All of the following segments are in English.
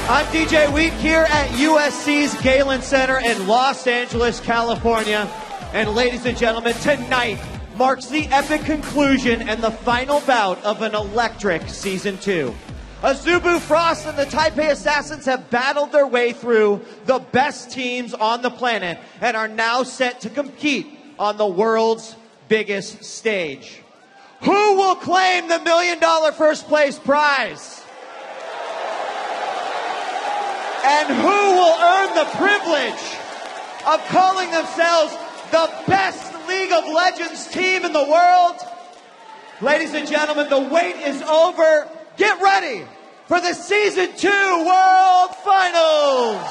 I'm DJ Wheat here at USC's Galen Center in Los Angeles, California. And ladies and gentlemen, tonight marks the epic conclusion and the final bout of an electric Season 2. Azubu, Frost, and the Taipei Assassins have battled their way through the best teams on the planet and are now set to compete on the world's biggest stage. Who will claim the $1 million first place prize? And who will earn the privilege of calling themselves the best League of Legends team in the world? Ladies and gentlemen, the wait is over. Get ready for the Season 2 World Finals!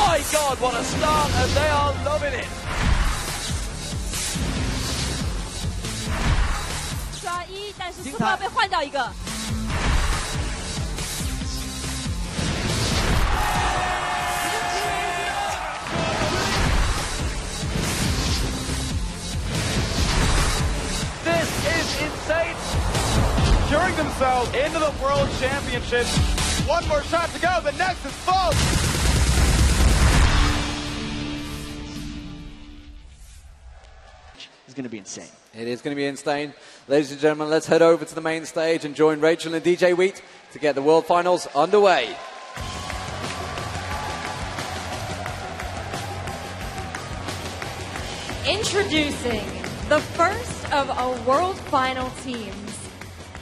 My God, what a start, and they are loving it. 刷一，但是速报被换掉一个。This is insane. Securing themselves into the World Championship. One more shot to go. The Nexus falls. It's going to be insane. It is going to be insane. Ladies and gentlemen, let's head over to the main stage and join Rachel and DJ Wheat to get the World Finals underway. Introducing the first of our World Final teams.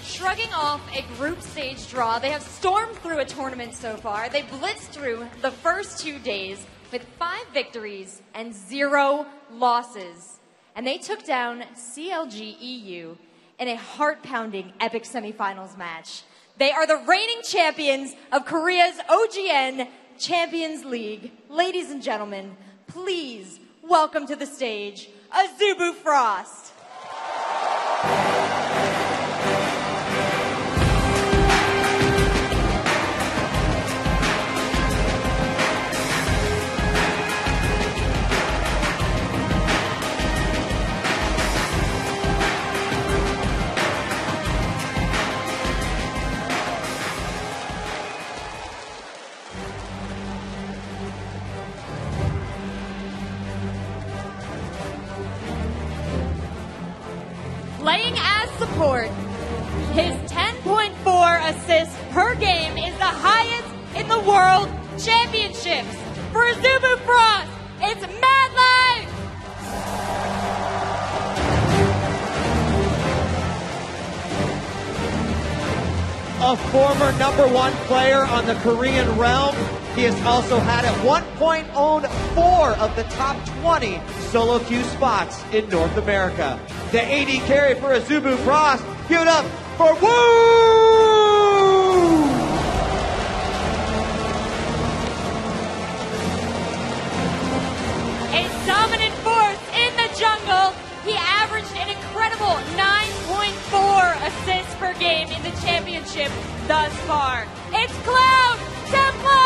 Shrugging off a group stage draw, they have stormed through a tournament so far. They blitzed through the first 2 days with 5 victories and 0 losses. And they took down CLG EU in a heart-pounding epic semifinals match. They are the reigning champions of Korea's OGN Champions League. Ladies and gentlemen, please welcome to the stage, Azubu Frost. Playing as support, his 10.4 assists per game is the highest in the World Championships. For Azubu Frost, it's Mad Life! A former #1 player on the Korean realm, he has also had at one point owned 4 of the top 20 solo queue spots in North America. The AD carry for Azubu Frost. Give it up for Woo! A dominant force in the jungle. He averaged an incredible 9.4 assists per game in the championship thus far. It's Cloud Templar!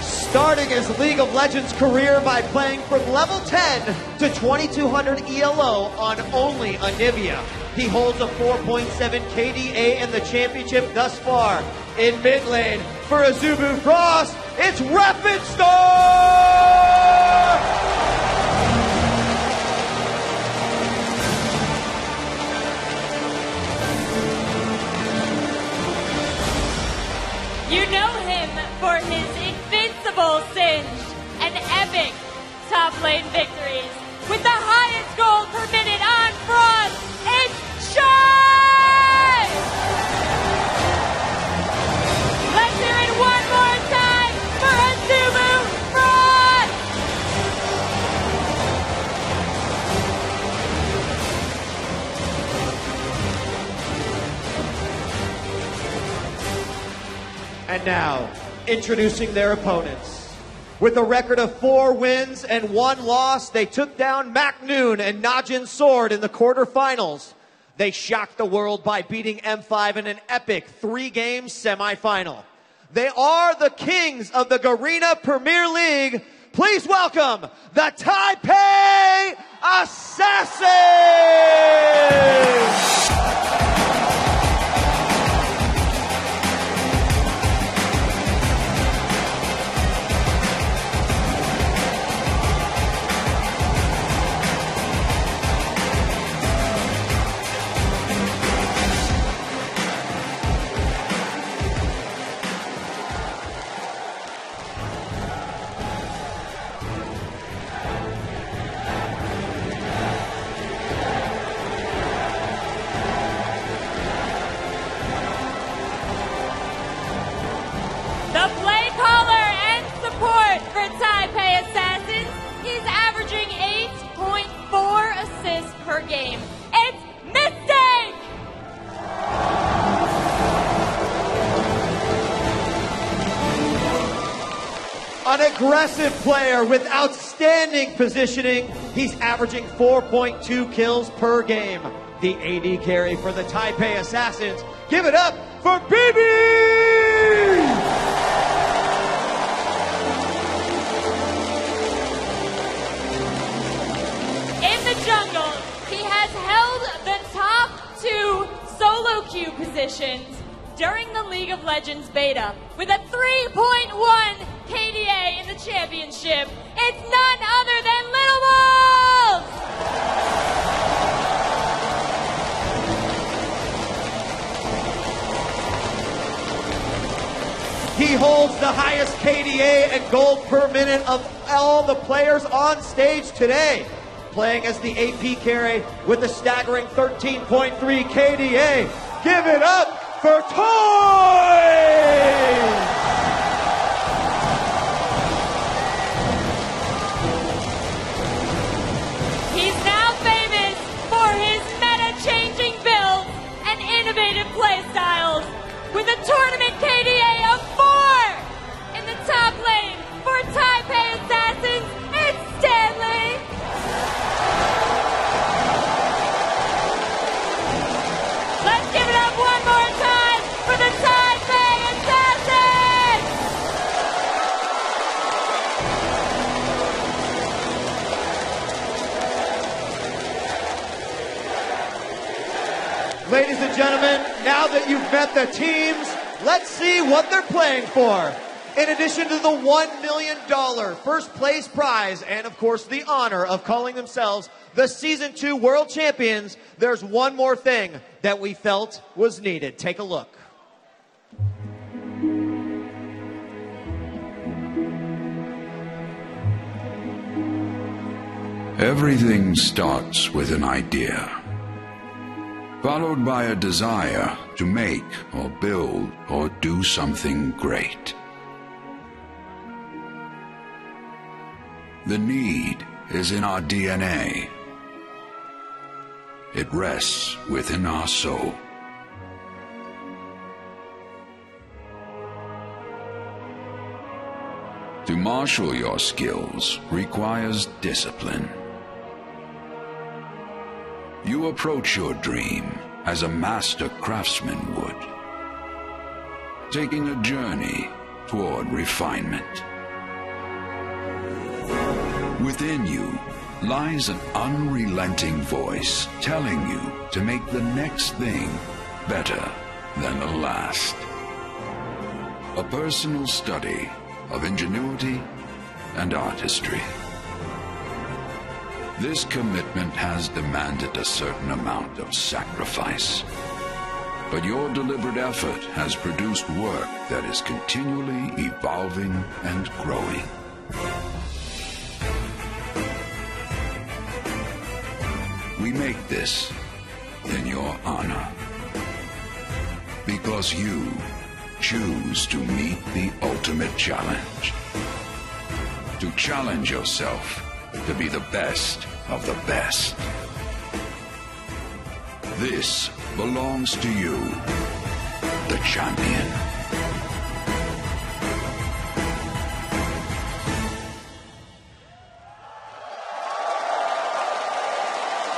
Starting his League of Legends career by playing from level 10 to 2200 ELO on only Anivia. He holds a 4.7 KDA in the championship thus far. In mid lane, for Azubu Frost, it's Rapid Star! You know him for his invincible Singe and epic top lane victories. With the highest gold per minute on Frost, it's Shine! Let's hear it one more time for Azubu Frost! And now, introducing their opponents. With a record of 4 wins and 1 loss, they took down Mac Noon and Najin Sword in the quarterfinals. They shocked the world by beating M5 in an epic 3-game semifinal. They are the kings of the Garena Premier League. Please welcome the Taipei Assassins! Per game. It's Mistake! An aggressive player with outstanding positioning. He's averaging 4.2 kills per game. The AD carry for the Taipei Assassins. Give it up for BB! In the jungle, he has held the top 2 solo queue positions during the League of Legends beta with a 3.1 KDA in the championship. It's none other than Little Wolf! He holds the highest KDA and gold per minute of all the players on stage today. Playing as the AP carry with a staggering 13.3 KDA. Give it up for Toy! He's now famous for his meta-changing builds and innovative playstyles with a tournament KDA of 4! In the top lane for Taipei Assassins, it's Stanley! Let's give it up one more time for the Taipei Assassins! Ladies and gentlemen, now that you've met the teams, let's see what they're playing for. In addition to the $1 million first place prize and, of course, the honor of calling themselves the Season 2 World Champions, there's one more thing that we felt was needed. Take a look. Everything starts with an idea, followed by a desire to make or build or do something great. The need is in our DNA. It rests within our soul. To marshal your skills requires discipline. You approach your dream as a master craftsman would, taking a journey toward refinement. Within you lies an unrelenting voice telling you to make the next thing better than the last. A personal study of ingenuity and artistry. This commitment has demanded a certain amount of sacrifice, but your deliberate effort has produced work that is continually evolving and growing. We make this in your honor, because you choose to meet the ultimate challenge. To challenge yourself to be the best of the best. This belongs to you, the champion.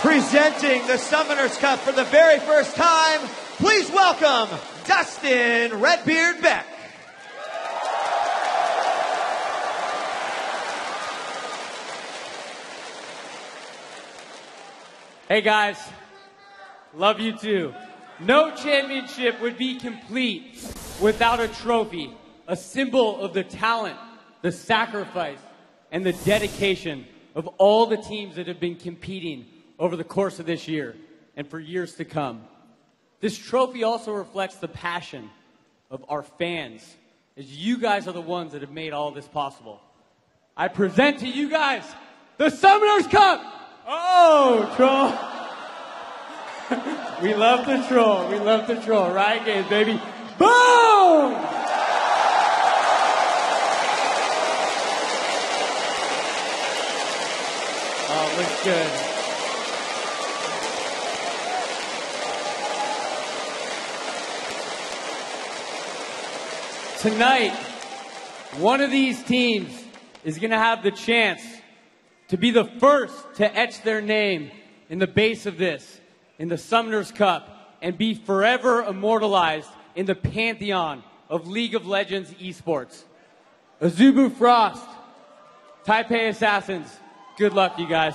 Presenting the Summoners Cup for the very first time, please welcome Dustin Redbeard Beck. Hey guys, love you too. No championship would be complete without a trophy, a symbol of the talent, the sacrifice, and the dedication of all the teams that have been competing over the course of this year and for years to come. This trophy also reflects the passion of our fans, as you guys are the ones that have made all this possible. I present to you guys the Summoners Cup! Oh, troll. We love the troll. We love the troll. Riot Games, baby. Boom! Oh, looks good. Tonight, one of these teams is going to have the chance to be the first to etch their name in the base of this, in the Summoners Cup, and be forever immortalized in the pantheon of League of Legends esports. Azubu Frost, Taipei Assassins, good luck, you guys.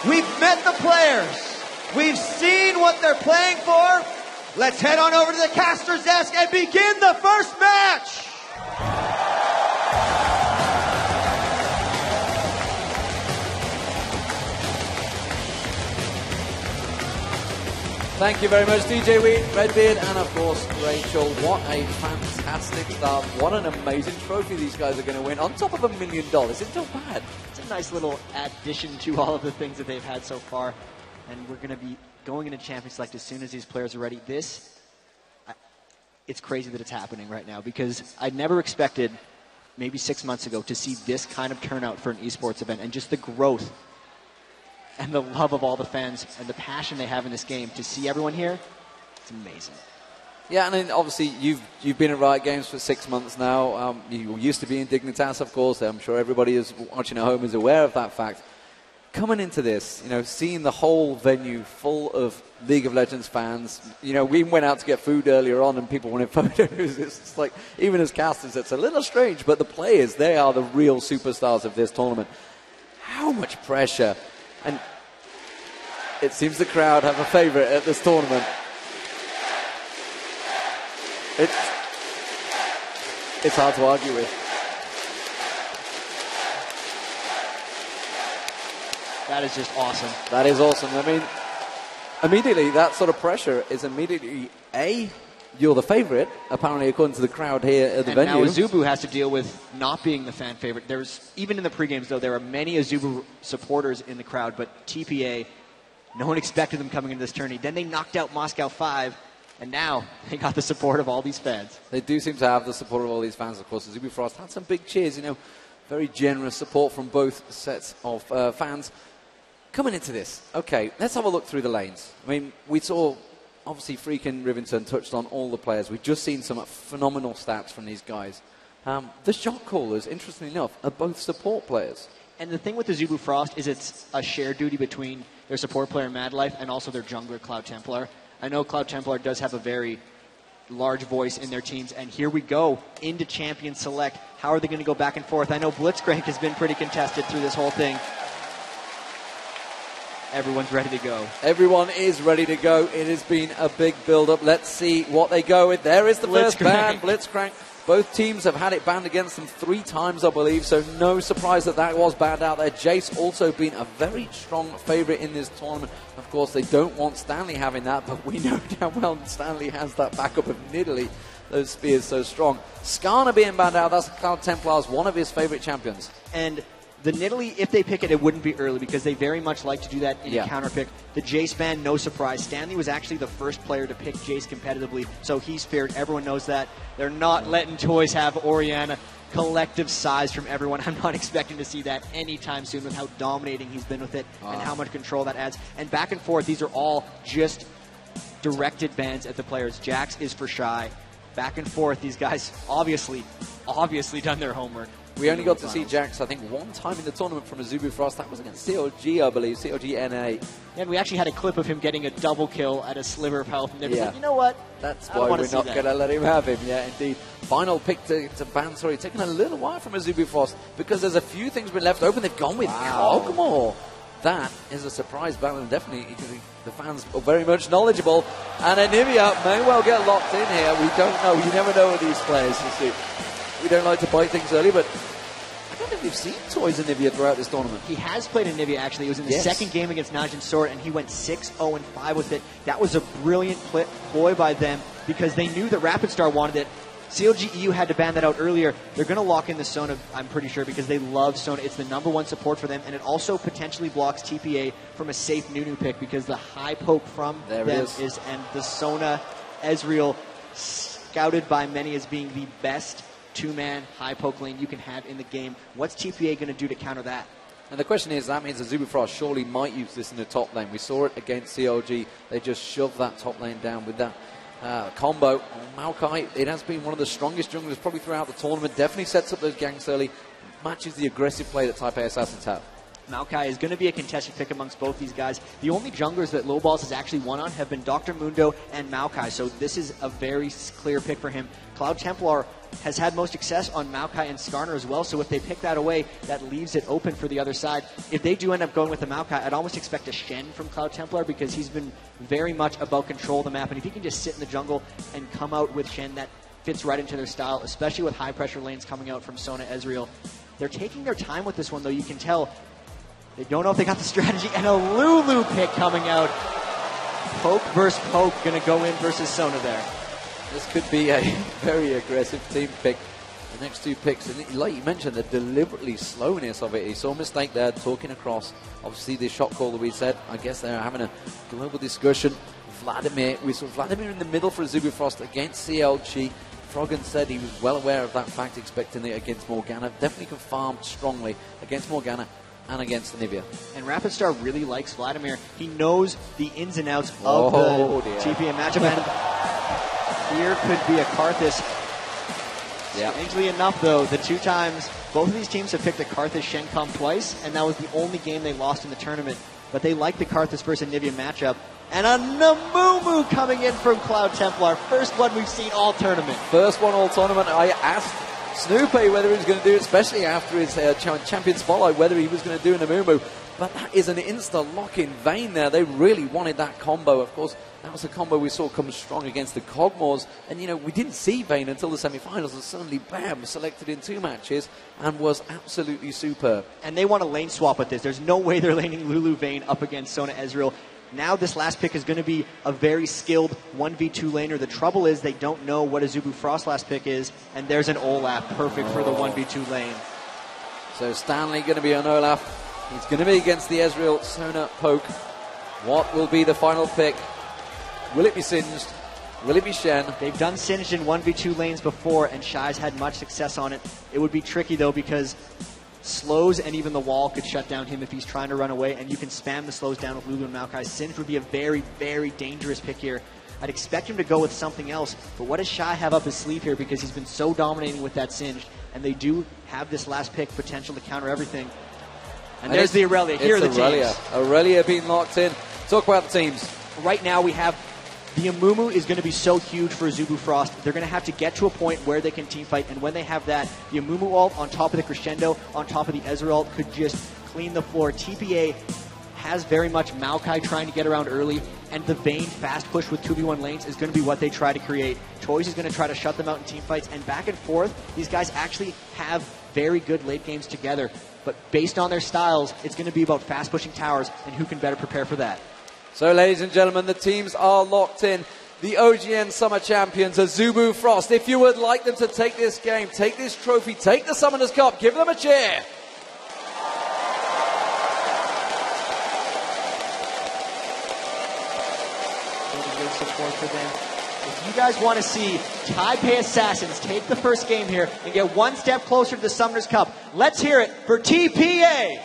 We've met the players. We've seen what they're playing for. Let's head on over to the caster's desk and begin the first match. Thank you very much, DJ Wheat, Redbeard, and of course, Rachel. What a fantastic start. What an amazing trophy these guys are going to win, on top of $1 million. It's not bad. It's a nice little addition to all of the things that they've had so far. And we're going to be going into Championselect as soon as these players are ready. It's crazy that it's happening right now, because I never expected, maybe 6 months ago, to see this kind of turnout for an esports event, and just the growth and the love of all the fans and the passion they have in this game. To see everyone here, it's amazing. Yeah, and then obviously you've been at Riot Games for 6 months now. You used to be in Dignitas, of course. I'm sure everybody is watching at home is aware of that fact. Coming into this, seeing the whole venue full of League of Legends fans. We went out to get food earlier on and people wanted photos. It's like, even as casters, it's a little strange, but the players, they are the real superstars of this tournament. How much pressure. And it seems the crowd have a favorite at this tournament. It's hard to argue with. That is just awesome. That is awesome. I mean, immediately, that sort of pressure is immediately, you're the favorite, apparently, according to the crowd here at the venue. And now Azubu has to deal with not being the fan favorite. Even in the pre-games, though, there are many Azubu supporters in the crowd, but TPA, no one expected them coming into this tourney. Then they knocked out Moscow 5, and now they got the support of all these fans. They do seem to have the support of all these fans, of course. Azubu Frost had some big cheers, very generous support from both sets of fans. Coming into this, okay, let's have a look through the lanes. I mean, we saw, obviously, Freak and Rivington touched on all the players. We've just seen some phenomenal stats from these guys. The shot callers, interestingly enough, are both support players. And the thing with the Azubu Frost is it's a shared duty between their support player, Madlife, and also their jungler, Cloud Templar. I know Cloud Templar does have a very large voice in their teams, and here we go into Champion Select. How are they going to go back and forth? I know Blitzcrank has been pretty contested through this whole thing. Everyone's ready to go. Everyone is ready to go. It has been a big build-up. Let's see what they go with. There is the first ban, Blitzcrank. Both teams have had it banned against them 3 times, I believe, so no surprise that was banned out there. Jace also been a very strong favourite in this tournament. Of course, they don't want Stanley having that, but we know how well Stanley has that backup of Nidalee. Those spears so strong. Skarner being banned out, that's Cloud Templar's one of his favourite champions. And the Nidalee, if they pick it, it wouldn't be early, because they very much like to do that in a counter pick. The Jace ban, no surprise. Stanley was actually the first player to pick Jace competitively, so he's feared. Everyone knows that. They're not letting Toys have Orianna. Collective size from everyone. I'm not expecting to see that anytime soon with how dominating he's been with it and how much control that adds. And back and forth, these are all just directed bans at the players. Jax is for Shy. back and forth. These guys obviously done their homework. We only got to see Jax, I think, one time in the tournament from Azubu Frost. That was against COG, I believe, COG NA. And we actually had a clip of him getting a double kill at a sliver of health. And they were like, you know what? That's why we're not going to let him have him. Yeah, indeed. Final pick to ban. Sorry, taking a little while from Azubu Frost because there's a few things been left open. They've gone with Kog'Maw. That is a surprise battle, and definitely the fans are very much knowledgeable. And Anivia may well get locked in here. We don't know. You never know with these players, you see. We don't like to bite things early, but I don't think we've seen Toys Anivia throughout this tournament. He has played Anivia, actually. He was in the second game against Najin Sword, and he went 6-0-5 with it. That was a brilliant ploy by them because they knew that Rapid Star wanted it. CLG EU had to ban that out earlier. They're going to lock in the Sona, I'm pretty sure, because they love Sona. It's the #1 support for them, and it also potentially blocks TPA from a safe Nunu pick because the high poke from them is, and the Sona Ezreal, scouted by many as being the best two-man high poke lane you can have in the game. What's TPA going to do to counter that? And the question is, that means Azubu Frost surely might use this in the top lane. We saw it against CLG. They just shoved that top lane down with that combo. Maokai, it has been one of the strongest junglers probably throughout the tournament. Definitely sets up those ganks early. Matches the aggressive play that Taipei Assassins have. Maokai is going to be a contested pick amongst both these guys. The only junglers that Lowballs has actually won on have been Dr. Mundo and Maokai, so this is a very clear pick for him. Cloud Templar has had most success on Maokai and Skarner as well, so if they pick that away, that leaves it open for the other side. If they do end up going with the Maokai, I'd almost expect a Shen from Cloud Templar because he's been very much about control of the map, and if he can just sit in the jungle and come out with Shen, that fits right into their style, especially with high-pressure lanes coming out from Sona Ezreal. They're taking their time with this one, though. You can tell they don't know if they got the strategy, and a Lulu pick coming out. Poke versus Poke, going to go in versus Sona there. This could be a very aggressive team pick. The next two picks, and like you mentioned, the deliberately slowness of it. He saw a mistake there, talking across. Obviously, the shot call that we said, I guess they're having a global discussion. Vladimir, we saw Vladimir in the middle for Azubu Frost against CLG. Froggen said he was well aware of that fact, expecting it against Morgana. Definitely can farm strongly against Morgana and against Anivia. And Rapid Star really likes Vladimir. He knows the ins and outs of the TPM matchup. And here could be a Karthus. Strangely enough, though, the two times, both of these teams have picked a Karthus Shen comp twice, and that was the only game they lost in the tournament. But they like the Karthus versus Anivia matchup. And a Namumu coming in from Cloud Templar. First one we've seen all tournament. First one all tournament. I asked Snoopy whether he was going to do it, especially after his champion spotlight, whether he was going to do an Namumu. But that is an insta-lock in Vayne there. They really wanted that combo. Of course, that was a combo we saw come strong against the Kog'Maws. And, you know, we didn't see Vayne until the semi-finals. And suddenly, bam, selected in 2 matches and was absolutely superb. And they want a lane swap with this. There's no way they're laning Lulu Vayne up against Sona Ezreal. Now this last pick is going to be a very skilled 1v2 laner. The trouble is they don't know what Azubu Frost's last pick is. And there's an Olaf, perfect for the 1v2 lane. So Stanley going to be on Olaf. He's going to be against the Ezreal Sona poke. What will be the final pick? Will it be Singed? Will it be Shen? They've done Singed in 1v2 lanes before, and Shai's had much success on it. It would be tricky, though, because slows and even the wall could shut down him if he's trying to run away, and you can spam the slows down with Lulu and Maokai. Singed would be a very, very dangerous pick here. I'd expect him to go with something else, but what does Shai have up his sleeve here because he's been so dominating with that Singed, and they do have this last pick potential to counter everything. And there's the Aurelia. Here are the teams. Aurelia being locked in. Talk about the teams. Right now we have the Amumu is going to be so huge for Azubu Frost. They're going to have to get to a point where they can teamfight. And when they have that, the Amumu ult on top of the Crescendo, on top of the Ezreal ult could just clean the floor. TPA has very much Maokai trying to get around early. And the Vayne fast push with 2v1 lanes is going to be what they try to create. Toys is going to try to shut them out in teamfights. And back and forth, these guys actually have very good late games together. But based on their styles, it's going to be about fast pushing towers and who can better prepare for that. So, ladies and gentlemen, the teams are locked in. The OGN Summer Champions, Azubu Frost. If you would like them to take this game, take this trophy, take the Summoners Cup, give them a cheer. Good support for them. If you guys want to see Taipei Assassins take the first game here and get one step closer to the Summoners Cup, let's hear it for TPA.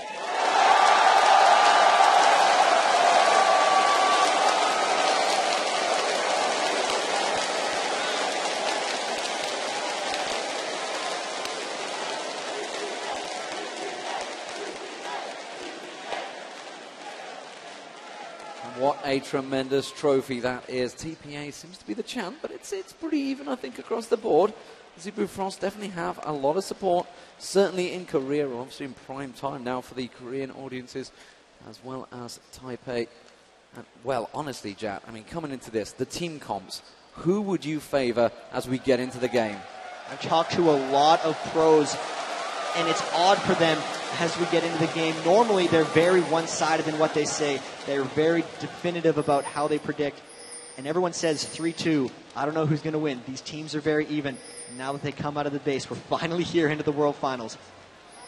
What a tremendous trophy that is. TPA seems to be the champ, but it's pretty even, I think, across the board. Azubu France definitely have a lot of support, certainly in Korea, obviously in prime time now for the Korean audiences, as well as Taipei. And, well, honestly, Jat, I mean, coming into this, the team comps, who would you favor as we get into the game? I've talked to a lot of pros, and it's odd for them as we get into the game. Normally, they're very one-sided in what they say. They're very definitive about how they predict. And everyone says 3-2. I don't know who's going to win. These teams are very even. Now that they come out of the base, we're finally here into the World Finals.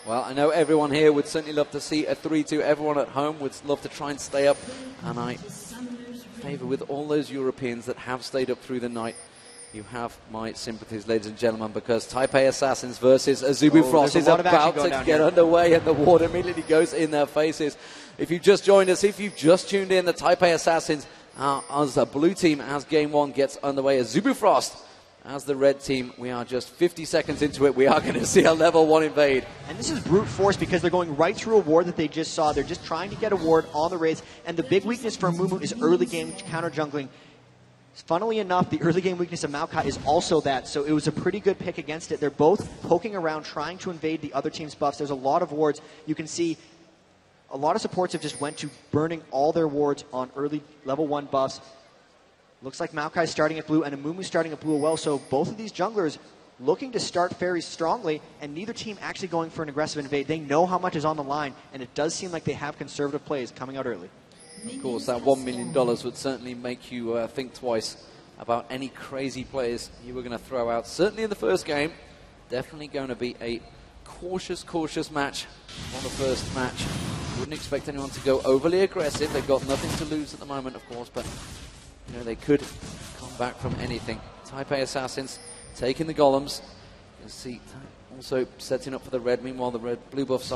Well, I know everyone here would certainly love to see a 3-2. Everyone at home would love to try and stay up. And I favor with all those Europeans that have stayed up through the night. You have my sympathies, ladies and gentlemen, because Taipei Assassins versus Azubu Frost is about to get underway, and the water immediately goes in their faces. If you've just joined us, if you've just tuned in, the Taipei Assassins as a blue team as game one gets underway. Azubu Frost as the red team. We are just 50 seconds into it. We are going to see a level 1 invade. And this is brute force because they're going right through a ward that they just saw. They're just trying to get a ward on the Wraiths. And the big weakness for Mumu is early game counter jungling. Funnily enough, the early game weakness of Maokai is also that, so it was a pretty good pick against it. They're both poking around, trying to invade the other team's buffs. There's a lot of wards. You can see a lot of supports have just went to burning all their wards on early level 1 buffs. Looks like Maokai starting at blue and Amumu starting at blue as well, so both of these junglers looking to start very strongly, and neither team actually going for an aggressive invade. They know how much is on the line, and it does seem like they have conservative plays coming out early. Of course, that $1 million would certainly make you think twice about any crazy plays you were going to throw out. Certainly in the first game, definitely going to be a cautious match on the first match. Wouldn't expect anyone to go overly aggressive. They've got nothing to lose at the moment, of course, but you know, they could come back from anything. Taipei Assassins taking the golems. You can see also setting up for the red. Meanwhile, the blue buff,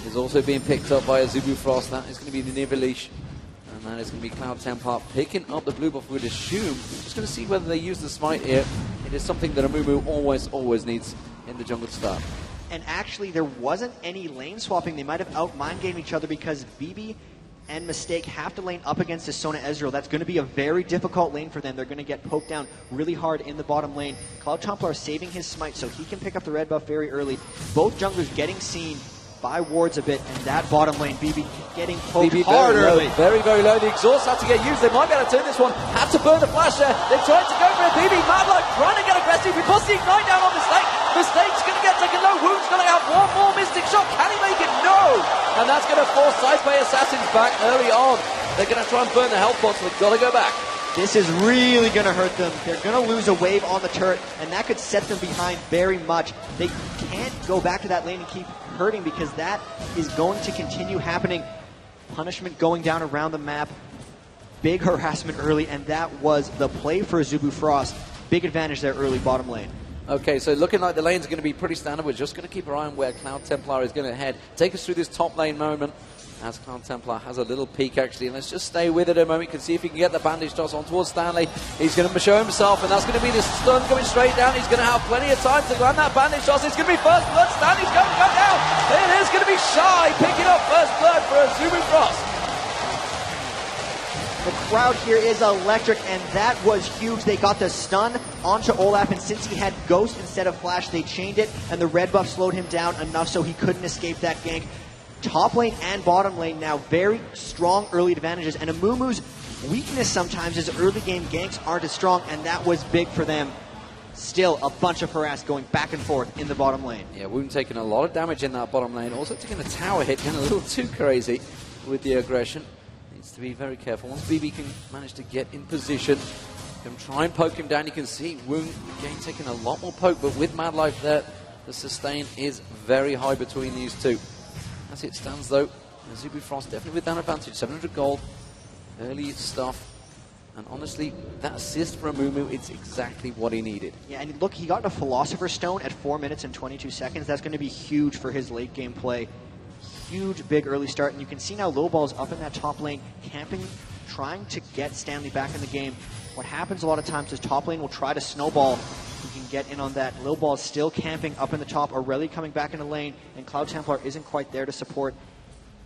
is also being picked up by Azubu Frost. That is going to be the Nivelish. And that is going to be Cloud Templar picking up the blue buff, we would assume. Just going to see whether they use the smite here. It is something that Amumu always needs in the jungle to start. And actually, there wasn't any lane swapping. They might have out-mind game each other because Vivi and Mistake have to lane up against the Sona Ezreal. That's going to be a very difficult lane for them. They're going to get poked down really hard in the bottom lane. Cloud Templar saving his smite so he can pick up the red buff very early. Both junglers getting seen by wards a bit, and that bottom lane, BB getting poked hard early. Very low. The exhaust had to get used. They might be able to turn this one. Had to burn the flash there. They tried to go for it. BB, Madlock trying to get aggressive. He puts the ignite down on Mistake. Mistake's going to get taken low. Wound's going to have one more Mystic shot. Can he make it? No! And that's going to force Taipei Assassins back early on. They're going to try and burn the health pots, but they've got to go back. This is really going to hurt them. They're going to lose a wave on the turret, and that could set them behind very much. They can't go back to that lane and keep hurting because that is going to continue happening. Punishment going down around the map. Big harassment early, and that was the play for Azubu Frost. Big advantage there early bottom lane. Okay, so looking like the lane's going to be pretty standard. We're just going to keep our eye on where Cloud Templar is going to head. Take us through this top lane moment as Cloud Templar has a little peek, actually. And let's just stay with it a moment. You can see if he can get the bandage toss on towards Stanley. He's going to show himself, and that's going to be the stun coming straight down. He's going to have plenty of time to land that bandage toss. It's going to be first blood. Stanley's going to go down. It is going to be Shy picking up first blood for Azubu Frost. The crowd here is electric, and that was huge. They got the stun onto Olaf, and since he had Ghost instead of Flash, they chained it, and the red buff slowed him down enough so he couldn't escape that gank. Top lane and bottom lane now very strong early advantages, and Amumu's weakness sometimes is early game ganks aren't as strong, and that was big for them. Still a bunch of harass going back and forth in the bottom lane. Yeah, Wound taking a lot of damage in that bottom lane. Also taking a tower hit, getting a little too crazy with the aggression. Needs to be very careful. Once BB can manage to get in position, can try and poke him down. You can see Wound again taking a lot more poke, but with Mad Life there, the sustain is very high between these two. As it stands though, Azubu Frost definitely with that advantage. 700 gold, early stuff. And honestly, that assist from Amumu, it's exactly what he needed. Yeah, and look, he got a Philosopher's Stone at 4 minutes and 22 seconds. That's going to be huge for his late game play. Huge, big early start. And you can see now Lowball's up in that top lane, camping, trying to get Stanley back in the game. What happens a lot of times is top lane will try to snowball. He can get in on that. Lowball is still camping up in the top. Aurelia coming back in the lane, and Cloud Templar isn't quite there to support.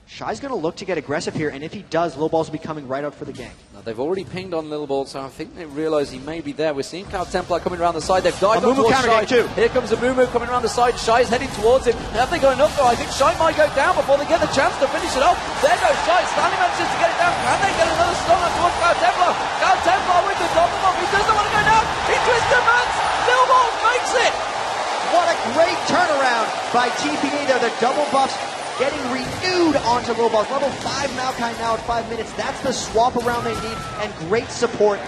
Shy's going to look to get aggressive here, and if he does, Little Balls will be coming right out for the gank. Now, they've already pinged on Little Balls, so I think they realize he may be there. We're seeing Cloud Templar coming around the side. They've dived up towards Shy. Too. Here comes Azubu coming around the side. Shy's heading towards him. Have they got enough, though? I think Shy might go down before they get the chance to finish it off. There goes Shy. Stanley manages to get it down. Can they get another stun on towards Cloud Templar? Cloud Templar with the double bump. He doesn't want to go down. He twists the mats. Little Balls makes it. What a great turnaround by TPA there. The double buffs getting renewed onto Little Balls. Level 5 Maokai now at 5 minutes. That's the swap around they need, and great support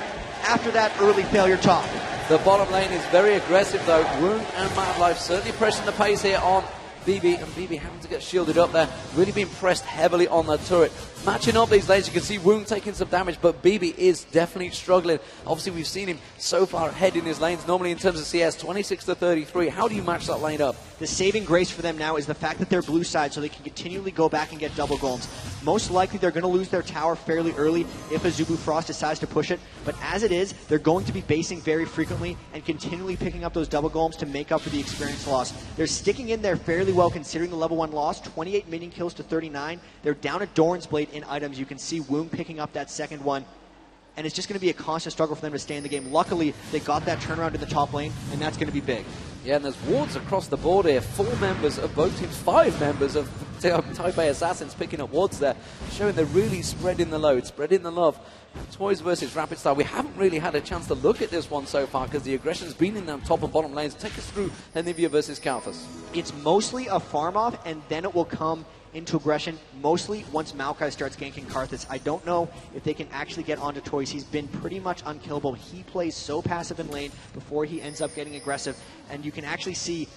after that early failure top. The bottom lane is very aggressive, though. Wound and Mad Life certainly pressing the pace here on BB, and BB having to get shielded up there, really being pressed heavily on that turret. Matching up these lanes, you can see Wound taking some damage, but BB is definitely struggling. Obviously, we've seen him so far ahead in his lanes, normally in terms of CS, 26 to 33. How do you match that lane up? The saving grace for them now is the fact that they're blue side, so they can continually go back and get double golems. Most likely, they're going to lose their tower fairly early if Azubu Frost decides to push it, but as it is, they're going to be basing very frequently and continually picking up those double golems to make up for the experience loss. They're sticking in there fairly well considering the level 1 loss, 28 minion kills to 39. They're down at Doran's Blade in items. You can see Wound picking up that second one, and it's just going to be a constant struggle for them to stay in the game. Luckily, they got that turnaround in the top lane, and that's going to be big. Yeah, and there's wards across the board here. 4 members of both teams, 5 members of Taipei Assassins picking up wards there, showing they're really spreading the load, spreading the love. Toys versus Rapid Star. We haven't really had a chance to look at this one so far because the aggression's been in them top and bottom lanes. Take us through Anivia versus Kalthus. It's mostly a farm off, and then it will come into aggression, mostly once Maokai starts ganking Karthus. I don't know if they can actually get onto Toys. He's been pretty much unkillable. He plays so passive in lane before he ends up getting aggressive, and you can actually see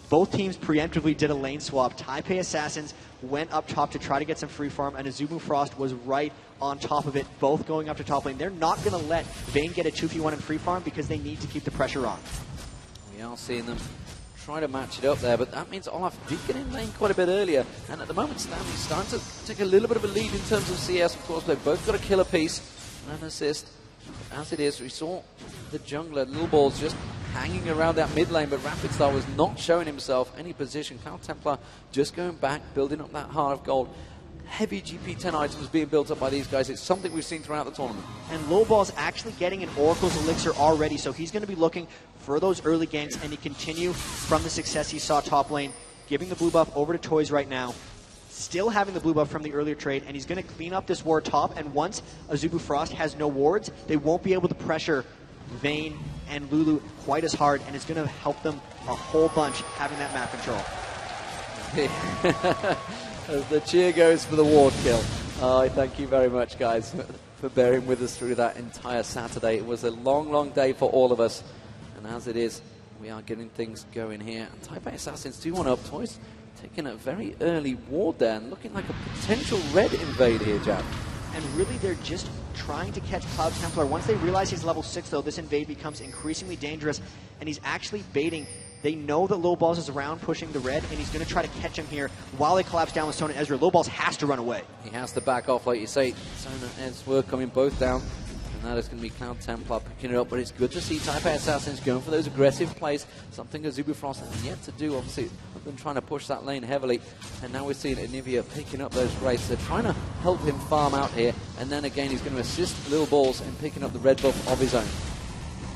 both teams preemptively did a lane swap. Taipei Assassins went up top to try to get some free farm, and Azubu Frost was right on top of it, both going up to top lane. They're not going to let Vayne get a 2v1 in free farm because they need to keep the pressure on. We are seeing them try to match it up there, but that means Olaf did get in lane quite a bit earlier, and at the moment Stanley's starting to take a little bit of a lead in terms of CS. Of course, they've both got a kill apiece and an assist. As it is, we saw the jungler, Little Balls, just hanging around that mid lane, but Rapid Star was not showing himself any position. Cloud Templar just going back, building up that heart of gold. Heavy GP10 items being built up by these guys. It's something we've seen throughout the tournament. And Little Ball's actually getting an Oracle's Elixir already, so he's going to be looking for those early ganks, and he continue from the success he saw top lane, giving the blue buff over to Toys right now, still having the blue buff from the earlier trade, and he's going to clean up this ward top, and once Azubu Frost has no wards, they won't be able to pressure Vayne and Lulu quite as hard, and it's going to help them a whole bunch having that map control. As the cheer goes for the ward kill. Thank you very much, guys, for bearing with us through that entire Saturday. It was a long, long day for all of us. And as it is, we are getting things going here. And Taipei Assassins do want up. Toys taking a very early ward there and looking like a potential red invade here, Jack. And really, they're just trying to catch Cloud Templar. Once they realize he's level 6, though, this invade becomes increasingly dangerous. And he's actually baiting. They know that Little Balls is around pushing the red, and he's going to try to catch him here while they collapse down with Sona and Ezreal. Little Balls has to run away. He has to back off, like you say. Sona and Ezreal coming both down. And that is going to be Cloud Templar picking it up. But it's good to see Taipei Assassins going for those aggressive plays. Something Azubu Frost has yet to do, obviously. Them trying to push that lane heavily. And now we're seeing Anivia picking up those wraiths. They're trying to help him farm out here. And then again, he's going to assist Little Balls in picking up the red buff of his own.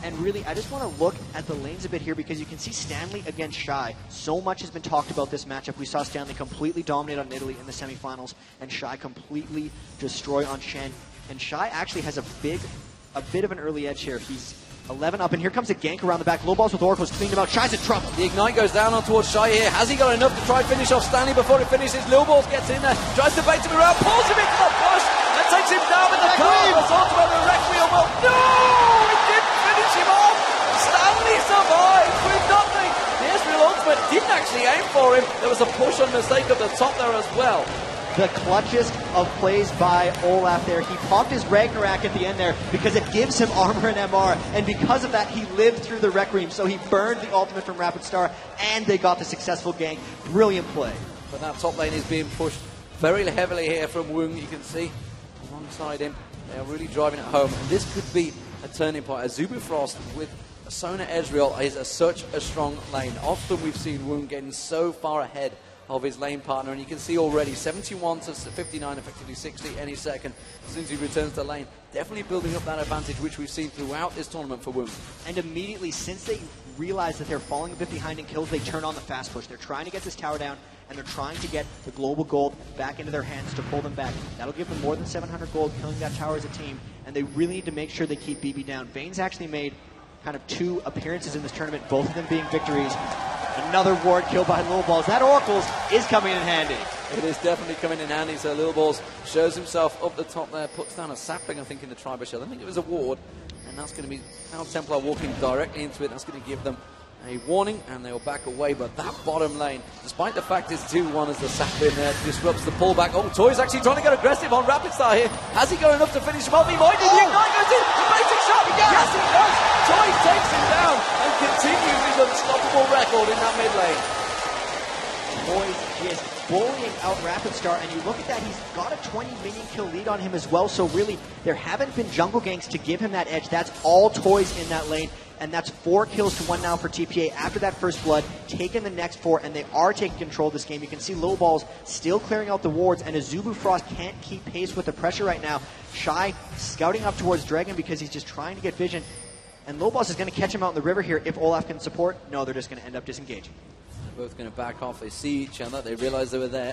And really, I just want to look at the lanes a bit here because you can see Stanley against Shy. So much has been talked about this matchup. We saw Stanley completely dominate on Italy in the semifinals, and Shy completely destroy on Shen. And Shy actually has a bit of an early edge here. He's 11 up, and here comes a gank around the back. Low balls with Oracles, cleaned him out. Shy's in trouble. The Ignite goes down on towards Shy here. Has he got enough to try and finish off Stanley before it finishes? Little Balls gets in there, tries to bait him around, pulls him into the push, and takes him down with the car. Assault about the Requiem. Well, no! It didn't finish him off! Stanley survives with nothing. The Ezreal ultimate didn't actually aim for him. There was a push on mistake at the top there as well. The clutchest of plays by Olaf there. He popped his Ragnarok at the end there because it gives him armor and MR, and because of that, he lived through the Requiem, so he burned the ultimate from Rapid Star, and they got the successful gank. Brilliant play. But that top lane is being pushed very heavily here from Woong. You can see alongside him, they are really driving it home, and this could be a turning point. Azubu Frost with Sona Ezreal is such a strong lane. Often we've seen Woong getting so far ahead of his lane partner, and you can see already 71 to 59, effectively 60 any second as soon as he returns to lane. Definitely building up that advantage, which we've seen throughout this tournament for Woom. And immediately, since they realize that they're falling a bit behind in kills, they turn on the fast push. They're trying to get this tower down, and they're trying to get the global gold back into their hands to pull them back. That'll give them more than 700 gold, killing that tower as a team, and they really need to make sure they keep BB down. Vayne's actually made kind of 2 appearances in this tournament, both of them being victories. Another ward kill by Lil Balls. That Oracles is coming in handy. It is definitely coming in handy. So Lil Balls shows himself up the top there, puts down a sapling, I think, in the Triber Shell. I think it was a ward, and that's going to be Cloud Templar walking directly into it. That's going to give them a warning, and they'll back away. But that bottom lane, despite the fact it's 2-1 as the sapling there disrupts the pullback. Oh, Toy's actually trying to get aggressive on Rapid Star here. Has he got enough to finish him off? He might. The Ignite goes in. The basic shot. Yes, he does. Toy takes him down and continues his unstoppable record in that mid lane. Toy's just bullying out Rapid Star, and you look at that, he's got a 20 minion kill lead on him as well, so really, there haven't been jungle ganks to give him that edge. That's all Toys in that lane, and that's 4 kills to 1 now for TPA after that first blood, taking the next 4, and they are taking control of this game. You can see Lil Balls still clearing out the wards, and Azubu Frost can't keep pace with the pressure right now. Shy scouting up towards Dragon because he's just trying to get vision, and Lil Balls is going to catch him out in the river here if Olaf can support. No, they're just going to end up disengaging. Both going to back off. They see each other. They realize they were there.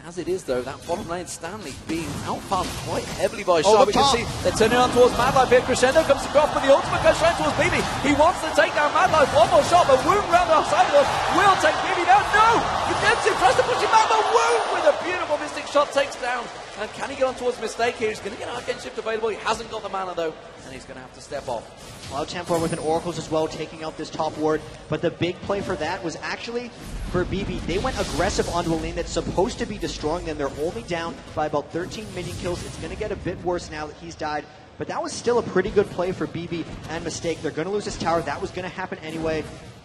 As it is, though, that bottom lane, Stanley being outpumped quite heavily by Shy. We can see they're turning on towards Mad Life here. Crescendo comes across, but the ultimate goes straight towards BB. He wants to take down Mad Life. One more shot, but Woom round the outside of us will take BB down. No! He gets him, tries to push him out, but Woom with a beautiful Mystic shot takes down. And can he get on towards Mistake here? He's going to get Arcane Shift available. He hasn't got the mana, though, and he's going to have to step off. Cloud Templar with an Oracles as well, taking out this top ward. But the big play for that was actually for BB. They went aggressive onto a lane that's supposed to be destroying them. They're only down by about 13 minion kills. It's going to get a bit worse now that he's died. But that was still a pretty good play for BB and Mistake. They're going to lose this tower. That was going to happen anyway.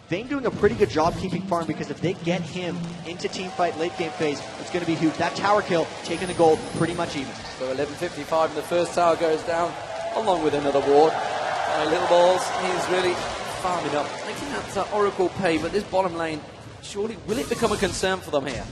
Vayne doing a pretty good job keeping farm, because if they get him into teamfight late game phase, it's going to be huge. That tower kill, taking the gold pretty much even. So 11:55 and the first tower goes down, along with another ward. Little Balls, he's really farming up, making that Oracle pay, but this bottom lane, surely, will it become a concern for them here?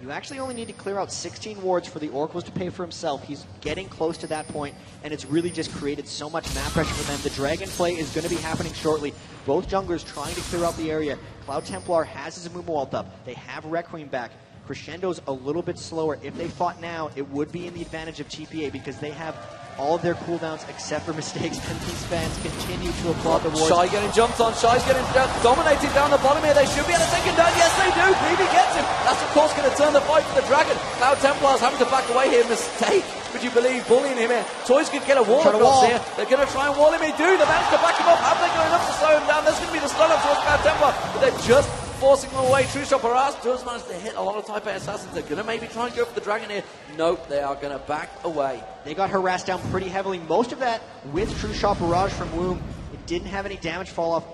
You actually only need to clear out 16 wards for the Oracles to pay for himself. He's getting close to that point, and it's really just created so much map pressure for them. The Dragon play is going to be happening shortly. Both junglers trying to clear out the area. Cloud Templar has his Amumu ult up. They have Requiem back. Crescendo's a little bit slower. If they fought now, it would be in the advantage of TPA, because they have all of their cooldowns except for Mistakes, and these fans continue to applaud the wards. Shy getting jumped on, Shy's getting dominated down the bottom here. They should be able to take him down. Yes, they do. BB gets him. That's, of course, going to turn the fight for the Dragon. Cloud Templars having to back away here. Mistake, would you believe, bullying him here. Toys could get a wall across here. They're going to try and wall him. They do. They managed to back him up. Have they got enough to slow him down? There's going to be the stun up towards Cloud Templar, but they're just forcing them away. True Shot Barras does manage to hit a lot of Taipei Assassins. They're going to maybe try and go for the Dragon here. Nope, they are going to back away. They got harassed down pretty heavily. Most of that with True Shot Barrage from Woom. It didn't have any damage fall off,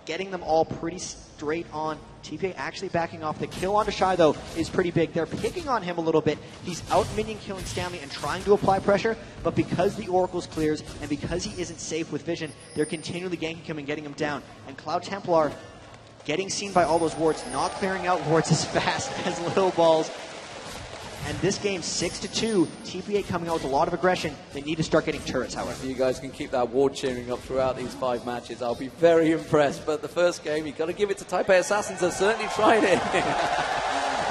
getting them all pretty straight on. TPA actually backing off. The kill onto Shy, though, is pretty big. They're picking on him a little bit. He's out minion killing Stanley and trying to apply pressure, but because the Oracles clears and because he isn't safe with vision, they're continually ganking him and getting him down. And Cloud Templar getting seen by all those wards, not clearing out wards as fast as Little Balls. And this game, 6-2, TPA coming out with a lot of aggression. They need to start getting turrets, however. If you guys can keep that ward cheering up throughout these 5 matches, I'll be very impressed. But the first game, you've got to give it to Taipei Assassins. They're certainly trying it.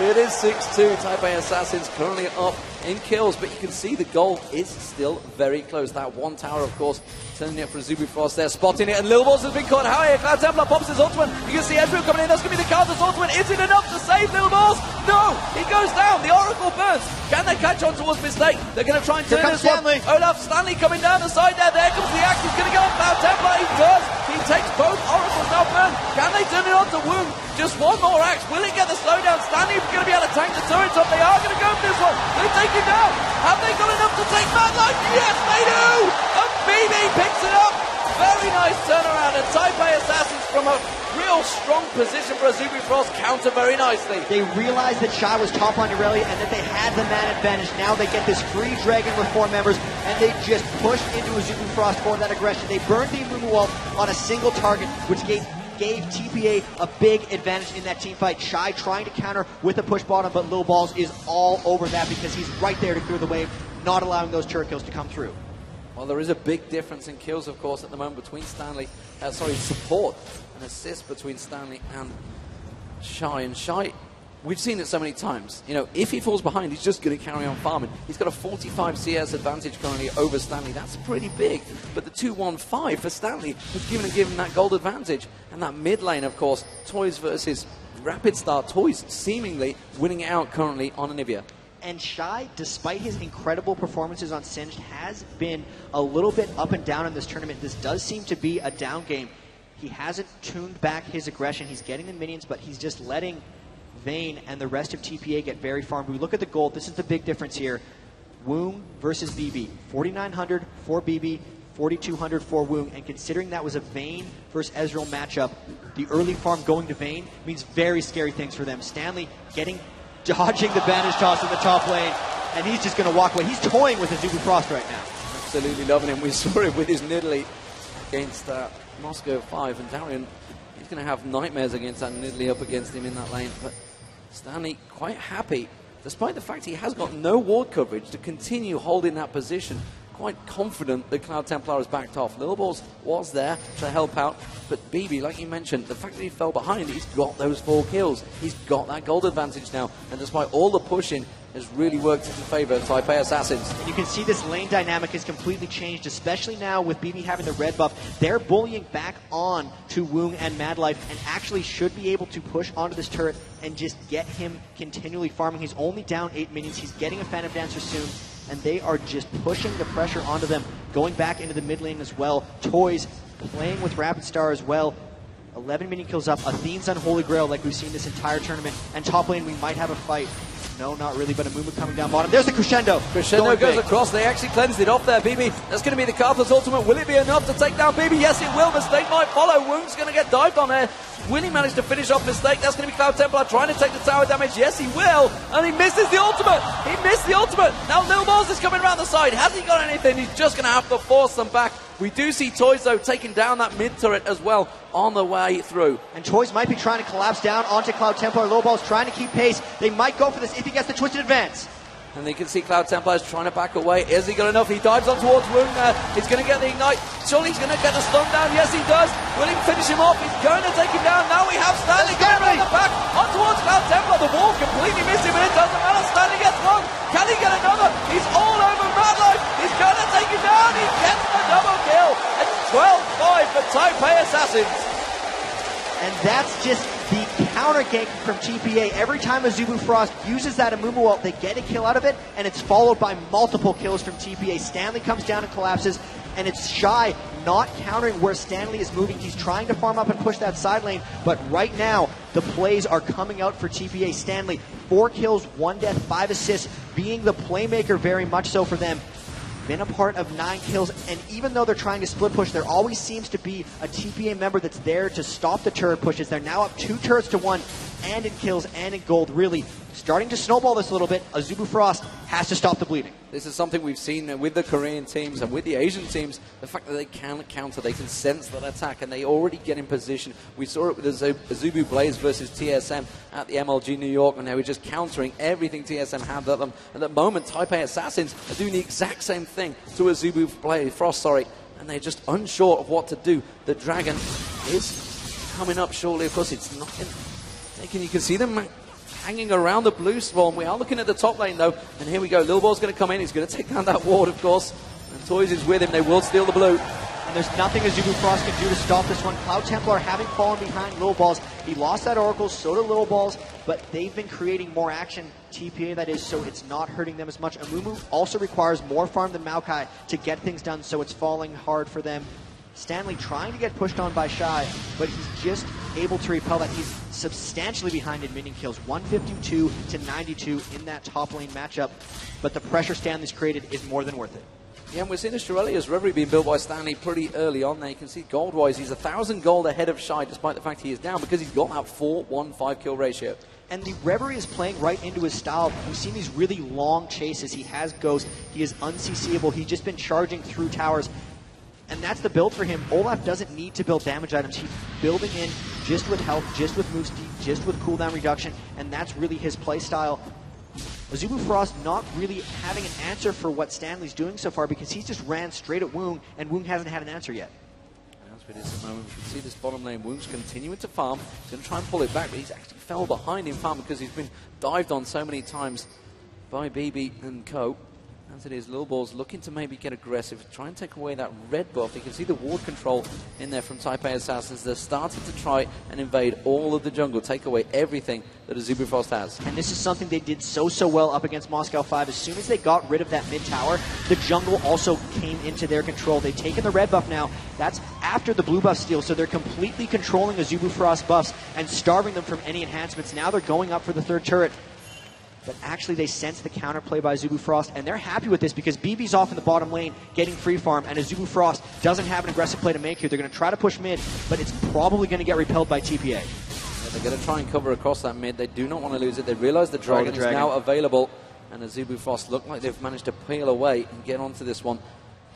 It is 6-2. Taipei Assassins currently up in kills, but you can see the goal is still very close. That one tower, of course, turning it for Azubu Frost there, spotting it, and Lil Balls has been caught. How here? Cloud Templar pops his ultimate. You can see Ezreal coming in. That's going to be the counter's ultimate. Is it enough to save Lil Balls? No! He goes down. The Oracle burns. Can they catch on towards Mistake? They're going to try and turn this one. Olaf Stanley coming down the side there. There comes the axe. He's going to go on Cloud Templar. He does. He takes both Oracles now burn. Can they turn it on to Woom? Just one more axe. Will it get the slowdown? Stanley is going to be able to tank the turrets up. They are going to go for this one. They take him down. Have they got enough to take Mad Life? Yes, they do! And BB picks it up. Very nice turnaround. And Taipei Assassins from a real strong position for Azubu Frost counter very nicely. They realized that Shy was top on Irelia and that they had the man advantage. Now they get this free Dragon with 4 members, and they just pushed into Azubu Frost for that aggression. They burned the Amumu ult on a single target, which gave gave TPA a big advantage in that team fight. Shy trying to counter with a push bottom, but Lil Balls is all over that because he's right there to clear the wave, not allowing those turret kills to come through. Well, there is a big difference in kills, of course, at the moment between support and assist between Stanley and Shy. And Shy, we've seen it so many times. You know, if he falls behind, he's just going to carry on farming. He's got a 45 CS advantage currently over Stanley. That's pretty big. But the 2-1-5 for Stanley has given him that gold advantage. And that mid lane, of course, Toys versus Rapid Start. Toys seemingly winning it out currently on Anivia. And Shy, despite his incredible performances on Singed, has been a little bit up and down in this tournament. This does seem to be a down game. He hasn't tuned back his aggression. He's getting the minions, but he's just letting Vayne and the rest of TPA get very farmed. We look at the gold. This is the big difference here. Woong versus BB. 4,900 for BB, 4,200 for Woong. And considering that was a Vayne versus Ezreal matchup, the early farm going to Vayne means very scary things for them. Stanley dodging the bandage toss in the top lane, and he's just going to walk away. He's toying with Azubu Frost right now. Absolutely loving him. We saw it with his Nidalee against Moscow 5, and Darian, he's going to have nightmares against that Nidalee up against him in that lane. But Stanley quite happy, despite the fact he has got no ward coverage, to continue holding that position. Quite confident that Cloud Templar has backed off. Lil Balls was there to help out, but BB, like you mentioned, the fact that he fell behind, he's got those 4 kills. He's got that gold advantage now, and despite all the pushing, has really worked in favor of Taipei Assassins. And you can see this lane dynamic has completely changed, especially now with BB having the red buff. They're bullying back on to Woong and Madlife, and actually should be able to push onto this turret and just get him continually farming. He's only down 8 minions. He's getting a Phantom Dancer soon, and they are just pushing the pressure onto them, going back into the mid lane as well. Toys playing with Rapid Star as well. 11 minion kills up. Athene's Unholy Grail like we've seen this entire tournament. And top lane, we might have a fight. No, not really, but Amumu coming down bottom. There's the Crescendo. Crescendo goes across. They actually cleansed it off there, BB. That's going to be the Carthus ultimate. Will it be enough to take down BB? Yes, it will. Mistake might follow. Woong's going to get dived on there. Will he manage to finish off Mistake? That's going to be Cloud Templar trying to take the tower damage. Yes, he will. And he misses the ultimate. He missed the ultimate. Now Lil Balls is coming around the side. Has he got anything? He's just going to have to force them back. We do see Toys, though, taking down that mid turret as well on the way through. And Toys might be trying to collapse down onto Cloud Templar. Lil Balls trying to keep pace. They might go for this if he gets the twisted advance. And you can see Cloud Templar is trying to back away. Has he got enough? He dives on towards Woong. He's going to get the ignite. Surely he's going to get the stun down. Yes, he does. Will he finish him off? He's going to take him down. Now we have Stanley going around the back on towards Cloud Templar. The wall completely missed him, and it doesn't matter. Stanley gets one. Can he get another? He's all over Madlife. He's going to take him down. He gets the double kill. It's 12-5 for Taipei Assassins. And that's just the counter gank from TPA. Every time Azubu Frost uses that Amumu ult, they get a kill out of it, and it's followed by multiple kills from TPA. Stanley comes down and collapses, and it's Shy not countering where Stanley is moving. He's trying to farm up and push that side lane, but right now, the plays are coming out for TPA. Stanley, 4 kills, 1 death, 5 assists, being the playmaker very much so for them. Been a part of 9 kills, and even though they're trying to split push, there always seems to be a TPA member that's there to stop the turret pushes. They're now up 2 turrets to 1, and in kills and in gold, really starting to snowball this a little bit. Azubu Frost has to stop the bleeding. This is something we've seen with the Korean teams and with the Asian teams, the fact that they can counter, they can sense that attack, and they already get in position. We saw it with Azubu Blaze versus TSM at the MLG New York, and they were just countering everything TSM had at them. At the moment, Taipei Assassins are doing the exact same thing to Azubu Frost, and they're just unsure of what to do. The Dragon is coming up shortly. Of course, it's not taken. You can see them hanging around the blue spawn. We are looking at the top lane, though, and here we go. Lil Ball's going to come in. He's going to take down that ward, of course, and Toys is with him. They will steal the blue. And there's nothing Azubu Frost can do to stop this one. Cloud Templar having fallen behind Lil Balls. He lost that Oracle, so did Lil Balls, but they've been creating more action, TPA that is, so it's not hurting them as much. Amumu also requires more farm than Maokai to get things done, so it's falling hard for them. Stanley trying to get pushed on by Shy, but he's just able to repel that. He's substantially behind in minion kills, 152 to 92 in that top lane matchup, but the pressure Stanley's created is more than worth it. Yeah, and we're seeing Australia's Reverie being built by Stanley pretty early on there. You can see gold-wise, he's 1,000 gold ahead of Shy, despite the fact he is down, because he's got that 4-1-5 kill ratio. And the Reverie is playing right into his style. We've seen these really long chases. He has Ghost. He is unCCable. He's just been charging through towers. And that's the build for him. Olaf doesn't need to build damage items. He's building in just with health, just with move speed, just with cooldown reduction, and that's really his play style. Azubu Frost not really having an answer for what Stanley's doing so far because he's just ran straight at Woong, and Woong hasn't had an answer yet. As for this moment, we can see this bottom lane. Woong's continuing to farm. He's going to try and pull it back, but he's actually fell behind in farm because he's been dived on so many times by BB and Co. As it is, Lil Ball's looking to maybe get aggressive, try and take away that red buff. You can see the ward control in there from Taipei Assassins. They're starting to try and invade all of the jungle, take away everything that Azubu Frost has. And this is something they did so well up against Moscow 5. As soon as they got rid of that mid tower, the jungle also came into their control. They've taken the red buff now. That's after the blue buff steal, so they're completely controlling Azubu Frost buffs and starving them from any enhancements. Now they're going up for the third turret. But actually they sense the counterplay by Azubu Frost, and they're happy with this because BB's off in the bottom lane getting free farm, and Azubu Frost doesn't have an aggressive play to make here. They're going to try to push mid, but it's probably going to get repelled by TPA. Yeah, they're going to try and cover across that mid. They do not want to lose it. They realize the dragon is now available, and Azubu Frost look like they've managed to peel away and get onto this one.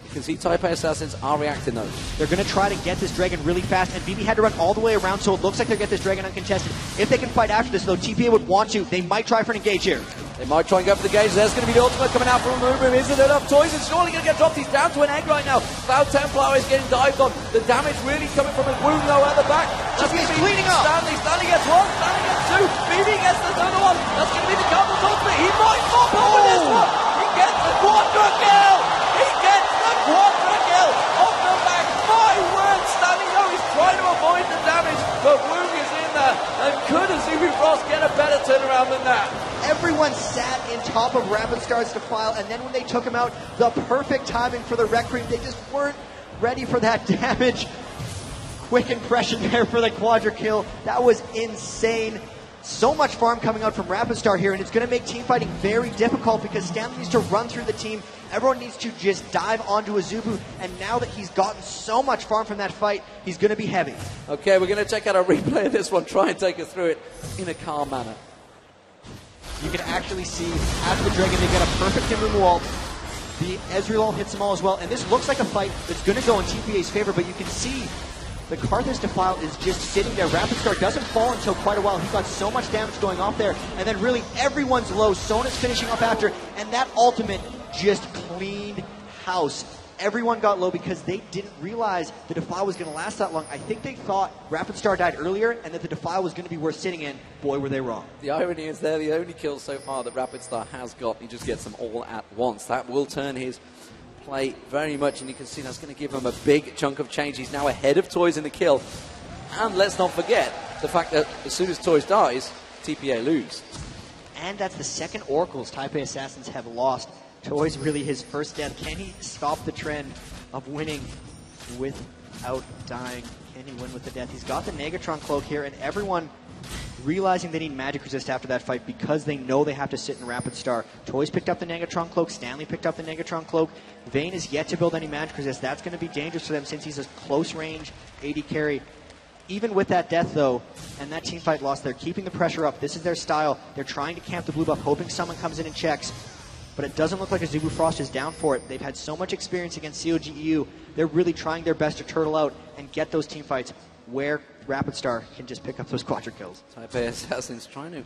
You can see Taipei Assassins are reacting though. They're going to try to get this dragon really fast, and BB had to run all the way around, so it looks like they'll get this dragon uncontested. If they can fight after this, though, TPA would want to. They might try for an engage here. They might try and go for the gauge. There's going to be the ultimate coming out from Azubu. Isn't enough? Toys is surely going to get dropped. He's down to an egg right now. Cloud Templar is getting dived on. The damage really coming from his wound though at the back. Just he's cleaning up. Stanley gets one. Stanley gets two. BB gets the other one. That's going to be the Cardinal's ultimate. He might pop over this one. He gets the quadra kill. He gets the quadra kill off the back. My word, Stanley though is trying to avoid the damage, but Woong is in there. And could Azubu Frost get a better turnaround than that? Everyone sat in top of Rapid Star's Defile, and then when they took him out, the perfect timing for the Wreck Cream. They just weren't ready for that damage. Quick impression there for the quadra kill. That was insane. So much farm coming out from Rapid Star here, and it's going to make team fighting very difficult because Stanley needs to run through the team. Everyone needs to just dive onto Azubu, and now that he's gotten so much farm from that fight, he's going to be heavy. Okay, we're going to check out a replay of this one, try and take us through it in a calm manner. You can actually see after the dragon, they get a perfect Timber wall. The Ezreal hits them all as well, and this looks like a fight that's going to go in TPA's favor, but you can see the Karthus Defile is just sitting there. Rapid Star doesn't fall until quite a while. He got so much damage going off there, and then really everyone's low. Sona's finishing up after, and that ultimate just cleaned house. Everyone got low because they didn't realize the Defile was going to last that long. I think they thought Rapid Star died earlier and that the Defile was going to be worth sitting in. Boy, were they wrong. The irony is they're the only kills so far that Rapid Star has got. He just gets them all at once. That will turn his play very much, and you can see that's going to give him a big chunk of change. He's now ahead of Toys in the kill. And let's not forget the fact that as soon as Toys dies, TPA lose. And that's the second Oracles Taipei Assassins have lost. Toys really his first death. Can he stop the trend of winning without dying? Can he win with the death? He's got the Negatron Cloak here, and everyone realizing they need magic resist after that fight because they know they have to sit in Rapid Star. Toys picked up the Negatron Cloak. Stanley picked up the Negatron Cloak. Vayne is yet to build any magic resist. That's going to be dangerous for them since he's a close range AD carry. Even with that death, though, and that team fight loss, they're keeping the pressure up. This is their style. They're trying to camp the blue buff, hoping someone comes in and checks. But it doesn't look like Azubu Frost is down for it. They've had so much experience against COGEU. They're really trying their best to turtle out and get those team fights where Rapid Star can just pick up those quadra kills. Taipei Assassins trying to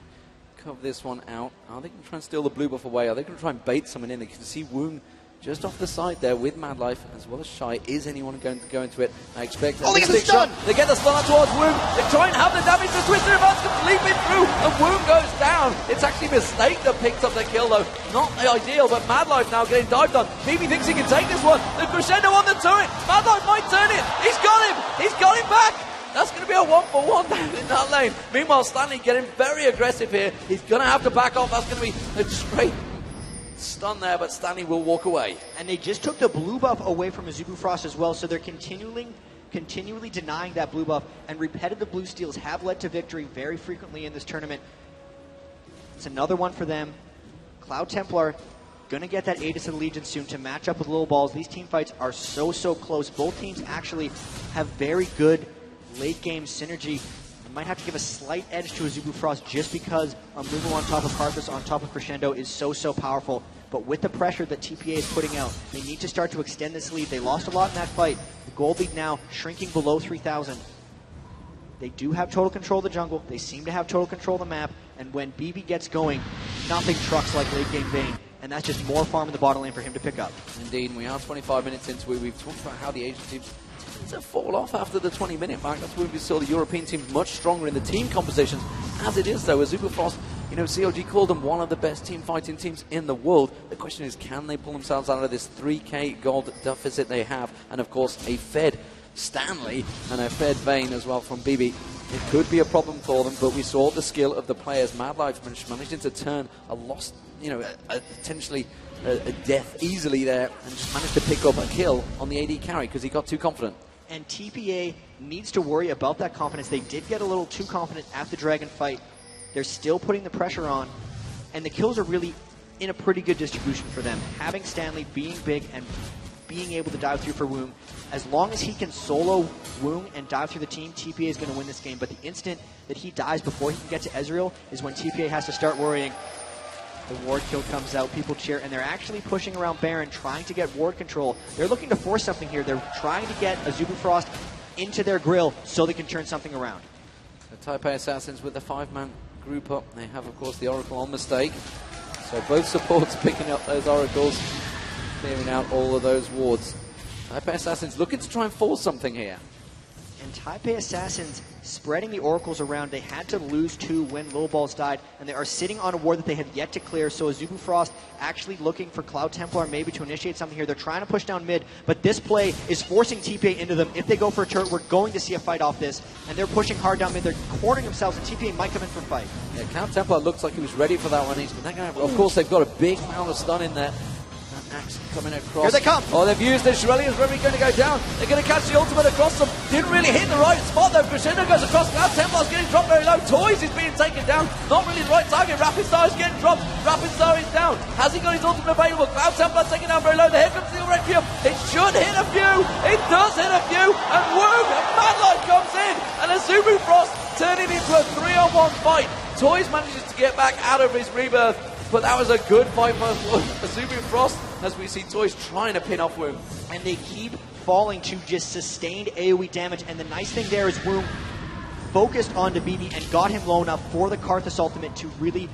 cover this one out. Are they going to try and steal the blue buff away? Are they going to try and bait someone in? They can see Woong just off the side there with Mad Life as well as Shy. Is anyone going to go into it? I expect they get the stun! They get the stun out towards Woong. They try and have the damage. The Twister advance completely through, and Woong goes down. It's actually Mistake that picks up the kill, though. Not ideal, but Mad Life now getting dived on. BB thinks he can take this one. The Crescendo on the turret. Mad Life might turn it. He's got him. He's got him back. That's going to be a 1-for-1 down in that lane. Meanwhile, Stanley getting very aggressive here. He's going to have to back off. That's going to be a straight stun there, but Stanley will walk away. And they just took the blue buff away from Azubu Frost as well, so they're continually denying that blue buff, and repetitive blue steals have led to victory very frequently in this tournament. It's another one for them. Cloud Templar going to get that Aegis of the Legion soon to match up with Little Balls. These team fights are so close. Both teams actually have very good late game synergy. I might have to give a slight edge to Azubu Frost just because a removal on top of Karthus, on top of Crescendo is so powerful. But with the pressure that TPA is putting out, they need to start to extend this lead. They lost a lot in that fight. The gold lead now shrinking below 3,000. They do have total control of the jungle. They seem to have total control of the map. And when BB gets going, nothing trucks like late game Vayne. And that's just more farm in the bottom lane for him to pick up. Indeed, and we are 25 minutes into it. We've talked about how the Asian teams tend to fall off after the 20-minute mark. That's where we saw the European teams much stronger in the team compositions. As it is, though, Azubu Frost, you know, COG called them one of the best team fighting teams in the world. The question is, can they pull themselves out of this 3k gold deficit they have? And, of course, a fed Stanley and a fed Vayne as well from BB. It could be a problem for them, but we saw the skill of the players. Madlife managing to turn a lost, you know, potentially a death easily there, and just managed to pick up a kill on the AD carry because he got too confident. And TPA needs to worry about that confidence. They did get a little too confident at the Dragon fight. They're still putting the pressure on, and the kills are really in a pretty good distribution for them. Having Stanley being big and being able to dive through for Woong, as long as he can solo Woong and dive through the team, TPA is going to win this game. But the instant that he dies before he can get to Ezreal is when TPA has to start worrying. The ward kill comes out, people cheer, and they're actually pushing around Baron, trying to get ward control. They're looking to force something here. They're trying to get Azubu Frost into their grill so they can turn something around. The Taipei Assassins with the 5-man group up. They have, of course, the Oracle on mistake. So both supports picking up those Oracles, clearing out all of those wards. Taipei Assassins looking to try and force something here. And Taipei Assassins spreading the Oracles around. They had to lose 2 when Lowballs died, and they are sitting on a ward that they have yet to clear. So Azubu Frost actually looking for Cloud Templar maybe to initiate something here. They're trying to push down mid, but this play is forcing TPA into them. If they go for a turret, we're going to see a fight off this, and they're pushing hard down mid. They're cornering themselves, and TPA might come in for a fight. Yeah, Cloud Templar looks like he was ready for that one. Of course, they've got a big amount of stun in there. Axe coming across. Here they come. Oh, they've used it. Shirelli is really going to go down. They're going to catch the ultimate across them. Didn't really hit the right spot though. Crescendo goes across. Cloud Templar's getting dropped very low. Toys is being taken down. Not really the right target. Rapid Star is getting dropped. Rapid Star is down. Has he got his ultimate available? Cloud Templar taken down very low. Here comes the red cube. It should hit a few. It does hit a few. And Woong, Madlight comes in. And Azubu Frost turning into a 3-on-1 fight. Toys manages to get back out of his rebirth. But that was a good fight for Azubu Frost, as we see Toys trying to pin off Woong. And they keep falling to just sustained AoE damage. And the nice thing there is Woong focused onto BB and got him low enough for the Karthus ultimate to really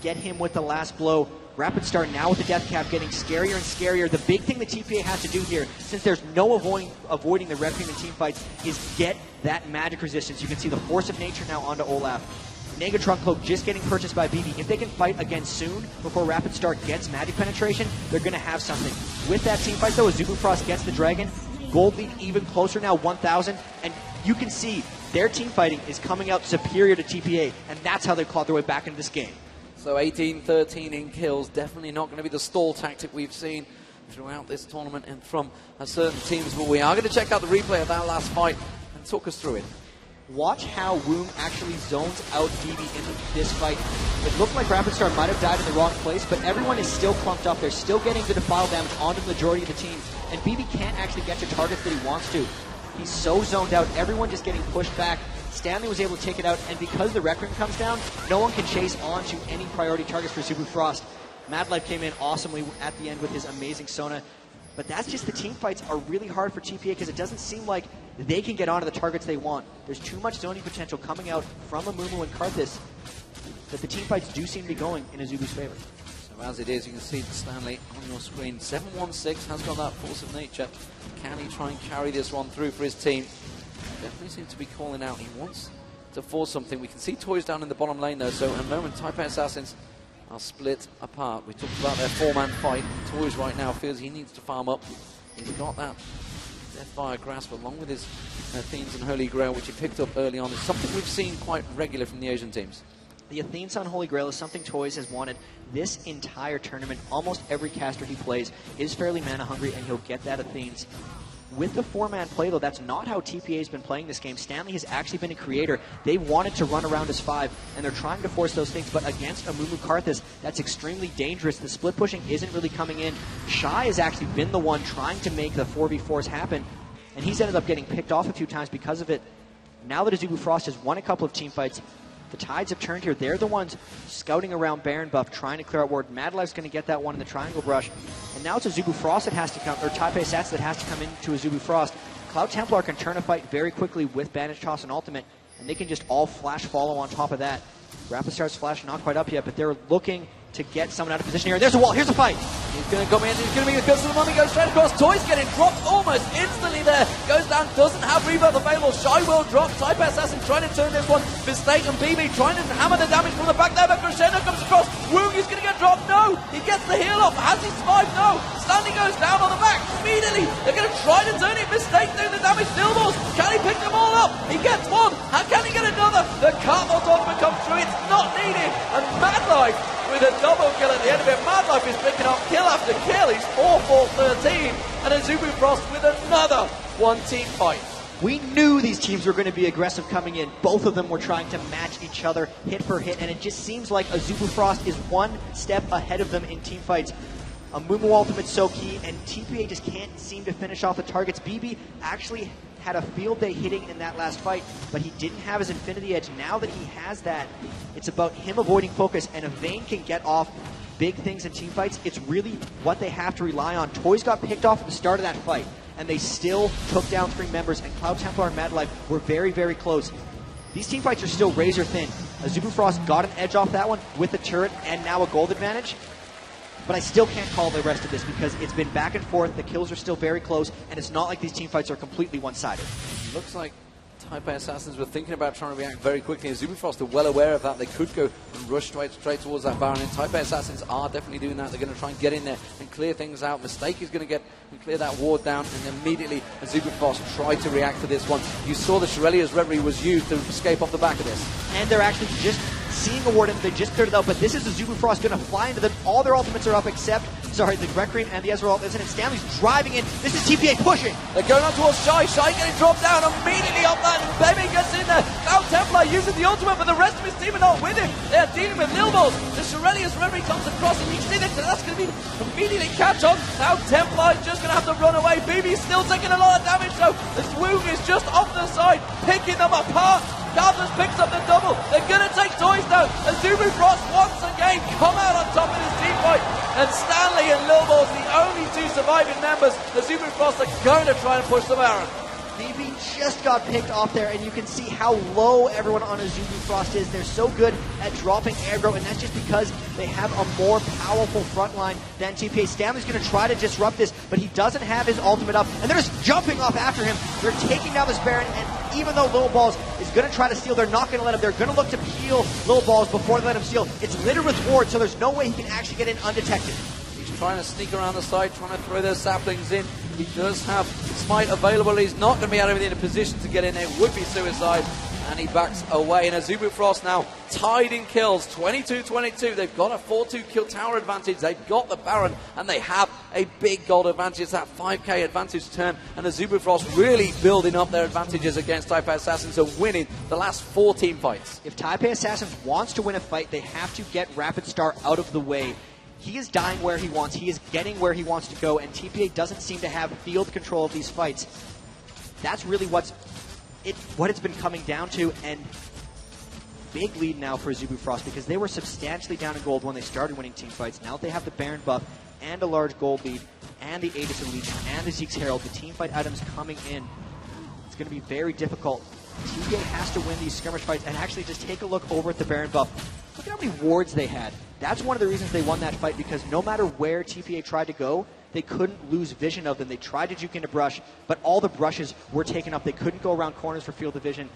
get him with the last blow. Rapid Star now with the death cap getting scarier and scarier. The big thing that TPA has to do here, since there's no avoiding the Red Team and team fights, is get that magic resistance. You can see the Force of Nature now onto Olaf. Negatron Cloak just getting purchased by BB. If they can fight again soon, before Rapid Star gets magic penetration, they're going to have something. With that team fight, though, Azubu Frost gets the Dragon. Gold lead even closer now, 1,000. And you can see their team fighting is coming out superior to TPA, and that's how they clawed their way back into this game. So 18-13 in kills, definitely not going to be the stall tactic we've seen throughout this tournament and from certain teams. But we are going to check out the replay of that last fight and talk us through it. Watch how Woong actually zones out BB in this fight. It looked like Rapid Star might have died in the wrong place, but everyone is still clumped up. They're still getting the defile damage onto the majority of the team, and BB can't actually get to targets that he wants to. He's so zoned out, everyone just getting pushed back. Stanley was able to take it out, and because the Requiem comes down, no one can chase on to any priority targets for Azubu Frost. Madlife came in awesomely at the end with his amazing Sona. But that's just the team fights are really hard for TPA because it doesn't seem like they can get onto the targets they want. There's too much zoning potential coming out from Amumu and Karthus that the team fights do seem to be going in Azubu's favor. So as it is, you can see Stanley on your screen. 716 has got that Force of Nature. Can he try and carry this one through for his team? Definitely seems to be calling out. He wants to force something. We can see Toys down in the bottom lane though, so in a moment Taipei Assassins are split apart. We talked about their 4-man fight. Toys right now feels he needs to farm up. He's got that Deathfire Grasp along with his Athenes and Holy Grail, which he picked up early on. It's something we've seen quite regular from the Asian teams. The Athenes on Holy Grail is something Toys has wanted this entire tournament. Almost every caster he plays is fairly mana hungry, and he'll get that Athenes. With the 4-man play, though, that's not how TPA has been playing this game. Stanley has actually been a creator. They wanted to run around as 5, and they're trying to force those things, but against Amumu Karthus, that's extremely dangerous. The split pushing isn't really coming in. Shy has actually been the one trying to make the 4v4s happen, and he's ended up getting picked off a few times because of it. Now that Azubu Frost has won a couple of team fights, the tides have turned here. They're the ones scouting around Baron buff, trying to clear out ward. Mad Life's going to get that one in the triangle brush. And now it's Azubu Frost that has to come, or Taipei Sats that has to come into Azubu Frost. Cloud Templar can turn a fight very quickly with Bandage Toss and Ultimate, and they can just all flash follow on top of that. Rapid Star's flash not quite up yet, but they're looking to get someone out of position here. There's a wall. Here's a fight. He's going to come in. He's going to be the ghost of the money. Goes straight across. Toys getting dropped almost instantly there. Goes down. Doesn't have rebuff available. Shy will drop. Taipei Assassin trying to turn this one. Mistake and BB trying to hammer the damage from the back there. But Crescendo comes across. Woong is going to get dropped. No. He gets the heal off. Has he survived? No. Stanley goes down on the back. Immediately. They're going to try to turn it. Mistake doing the damage. Stillballs. Can he pick them all up? He gets one. How can he get another? The Cartmel Ultimate comes through. It's not needed. And Mad Life with a double kill at the end of it. Mad Life is picking up kill after kill. He's 4-4-13. And Azubu Frost with another one-team fight. We knew these teams were going to be aggressive coming in. Both of them were trying to match each other hit for hit. And it just seems like Azubu Frost is one step ahead of them in team fights. A Mumu Ultimate's so key, and TPA just can't seem to finish off the targets. BB actually had a field day hitting in that last fight, but he didn't have his Infinity Edge. Now that he has that, it's about him avoiding focus, and if Vayne can get off big things in team fights, it's really what they have to rely on. Toys got picked off at the start of that fight, and they still took down 3 members, and Cloud Templar and Mad Life were very, very close. These team fights are still razor thin. Azubu Frost got an edge off that one with the turret and now a gold advantage. But I still can't call the rest of this because it's been back and forth, the kills are still very close, and it's not like these team fights are completely one-sided. Looks like Taipei Assassins were thinking about trying to react very quickly. Azubu Frost are well aware of that. They could go and rush straight towards that Baron, and Taipei Assassins are definitely doing that. They're going to try and get in there and clear things out. Mistake is going to get and clear that ward down, and immediately Azubu Frost tried to react to this one. You saw the Shirelia's Reverie was used to escape off the back of this. And they're actually just seeing a ward, and they just cleared it out, but this is Azubu Frost going to fly into them. All their ultimates are up except, the Requiem and the Ezreal isn't, and Stanley's driving in. This is TPA pushing. They're going on towards Shy. Shy getting dropped down immediately off that. Baby gets in there. Cloud Templar using the ultimate, but the rest of his team are not with him. They're dealing with Lil Balls. The Shirelia's Reverie comes across, and you see that that's going to be immediately catch on. Cloud Templar is just going to have to run away. BB's still taking a lot of damage, though. The Swoog is just off the side, picking them apart. Cardless picks up the double. They're going to take Toys down. Azubu Frost once again come out on top of this team fight. And Stanley and Lil Balls, the only 2 surviving members. Azubu Frost are going to try and push the Baron. BB just got picked off there, and you can see how low everyone on Azubu Frost is. They're so good at dropping aggro, and that's just because they have a more powerful front line than TPA. Stanley's going to try to disrupt this, but he doesn't have his ultimate up, and they're just jumping off after him. They're taking down this Baron, and even though Lil Balls is going to try to steal, they're not going to let him. They're going to look to peel Lil Balls before they let him steal. It's littered with wards, so there's no way he can actually get in undetected. Trying to sneak around the side, trying to throw those saplings in. He does have Smite available. He's not going to be out of in a position to get in there. It would be suicide. And he backs away. And Azubu Frost now tied in kills, 22-22. They've got a 4-2 kill tower advantage. They've got the Baron, and they have a big gold advantage. That 5k advantage turn. And Azubu Frost really building up their advantages against Taipei Assassins and winning the last 4 team fights. If Taipei Assassins wants to win a fight, they have to get Rapid Star out of the way. He is dying where he wants. He is getting where he wants to go, and TPA doesn't seem to have field control of these fights. That's really what it's been coming down to, and big lead now for Azubu Frost because they were substantially down in gold when they started winning team fights. Now that they have the Baron buff and a large gold lead and the Aegis of Legion and the Zeke's Herald, the team fight items coming in, it's going to be very difficult. TPA has to win these skirmish fights, and actually just take a look over at the Baron buff. Look at how many wards they had. That's one of the reasons they won that fight, because no matter where TPA tried to go, they couldn't lose vision of them. They tried to juke into brush, but all the brushes were taken up. They couldn't go around corners for field of vision.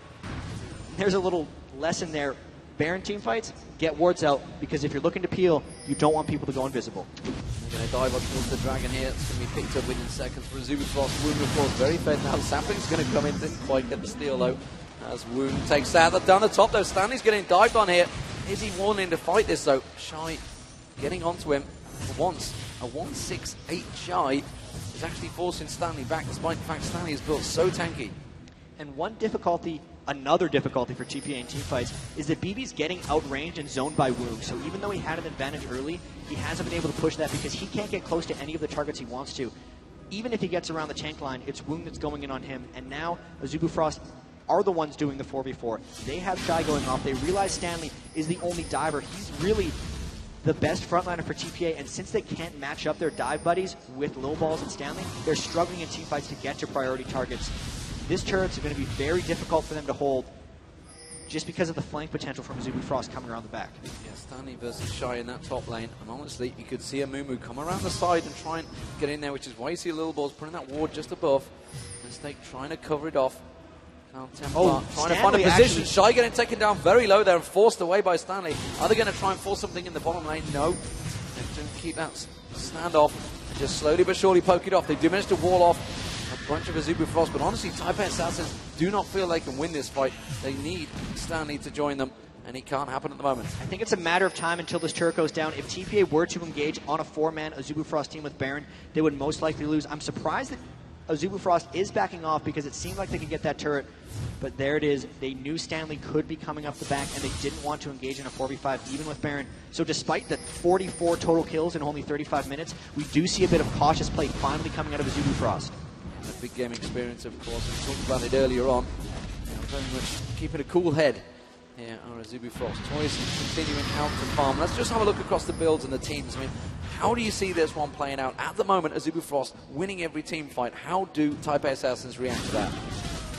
There's a little lesson there. Baron team fights, get wards out, because if you're looking to peel, you don't want people to go invisible. They're going to dive up towards the Dragon here. It's going to be picked up within seconds for Azubu Frost. Wound, of course, very fed now. Sampling's going to come in, didn't quite get the steal, though. As Wound takes that. Down the top, though, Stanley's getting dived on here. Is he wanting to fight this, though? Shy getting onto him for once. A 1-6-8 Shy is actually forcing Stanley back, despite the fact Stanley is built so tanky. And another difficulty for TPA in team fights is that BB's getting outranged and zoned by Woong. So even though he had an advantage early, he hasn't been able to push that because he can't get close to any of the targets he wants to. Even if he gets around the tank line, it's Woong that's going in on him. And now Azubu Frost are the ones doing the 4v4. They have Shy going off. They realize Stanley is the only diver. He's really the best frontliner for TPA, and since they can't match up their dive buddies with Lil Balls and Stanley, they're struggling in teamfights to get to priority targets. This turret's going to be very difficult for them to hold just because of the flank potential from Azubu Frost coming around the back. Yeah, Stanley versus Shy in that top lane, and honestly, you could see a Mumu come around the side and try and get in there, which is why you see Lil Balls putting that ward just above. Mistake trying to cover it off. Templar trying to find a position. Shy getting taken down very low there and forced away by Stanley. Are they going to try and force something in the bottom lane? No. They don't keep that standoff and just slowly but surely poke it off. They do manage to wall off a bunch of Azubu Frost, but honestly, Taipei Assassins do not feel they can win this fight. They need Stanley to join them, and it can't happen at the moment. I think it's a matter of time until this turret goes down. If TPA were to engage on a 4-man Azubu Frost team with Baron, they would most likely lose. I'm surprised that Azubu Frost is backing off because it seemed like they could get that turret, but there it is. They knew Stanley could be coming up the back, and they didn't want to engage in a 4v5 even with Baron. So despite the 44 total kills in only 35 minutes, we do see a bit of cautious play finally coming out of Azubu Frost. And the big game experience, of course. We talked about it earlier on. Very much keeping a cool head here on Azubu Frost. Toys continuing out to farm. Let's just have a look across the builds and the teams. I mean, how do you see this one playing out? At the moment, Azubu Frost winning every team fight. How do Taipei Assassins react to that?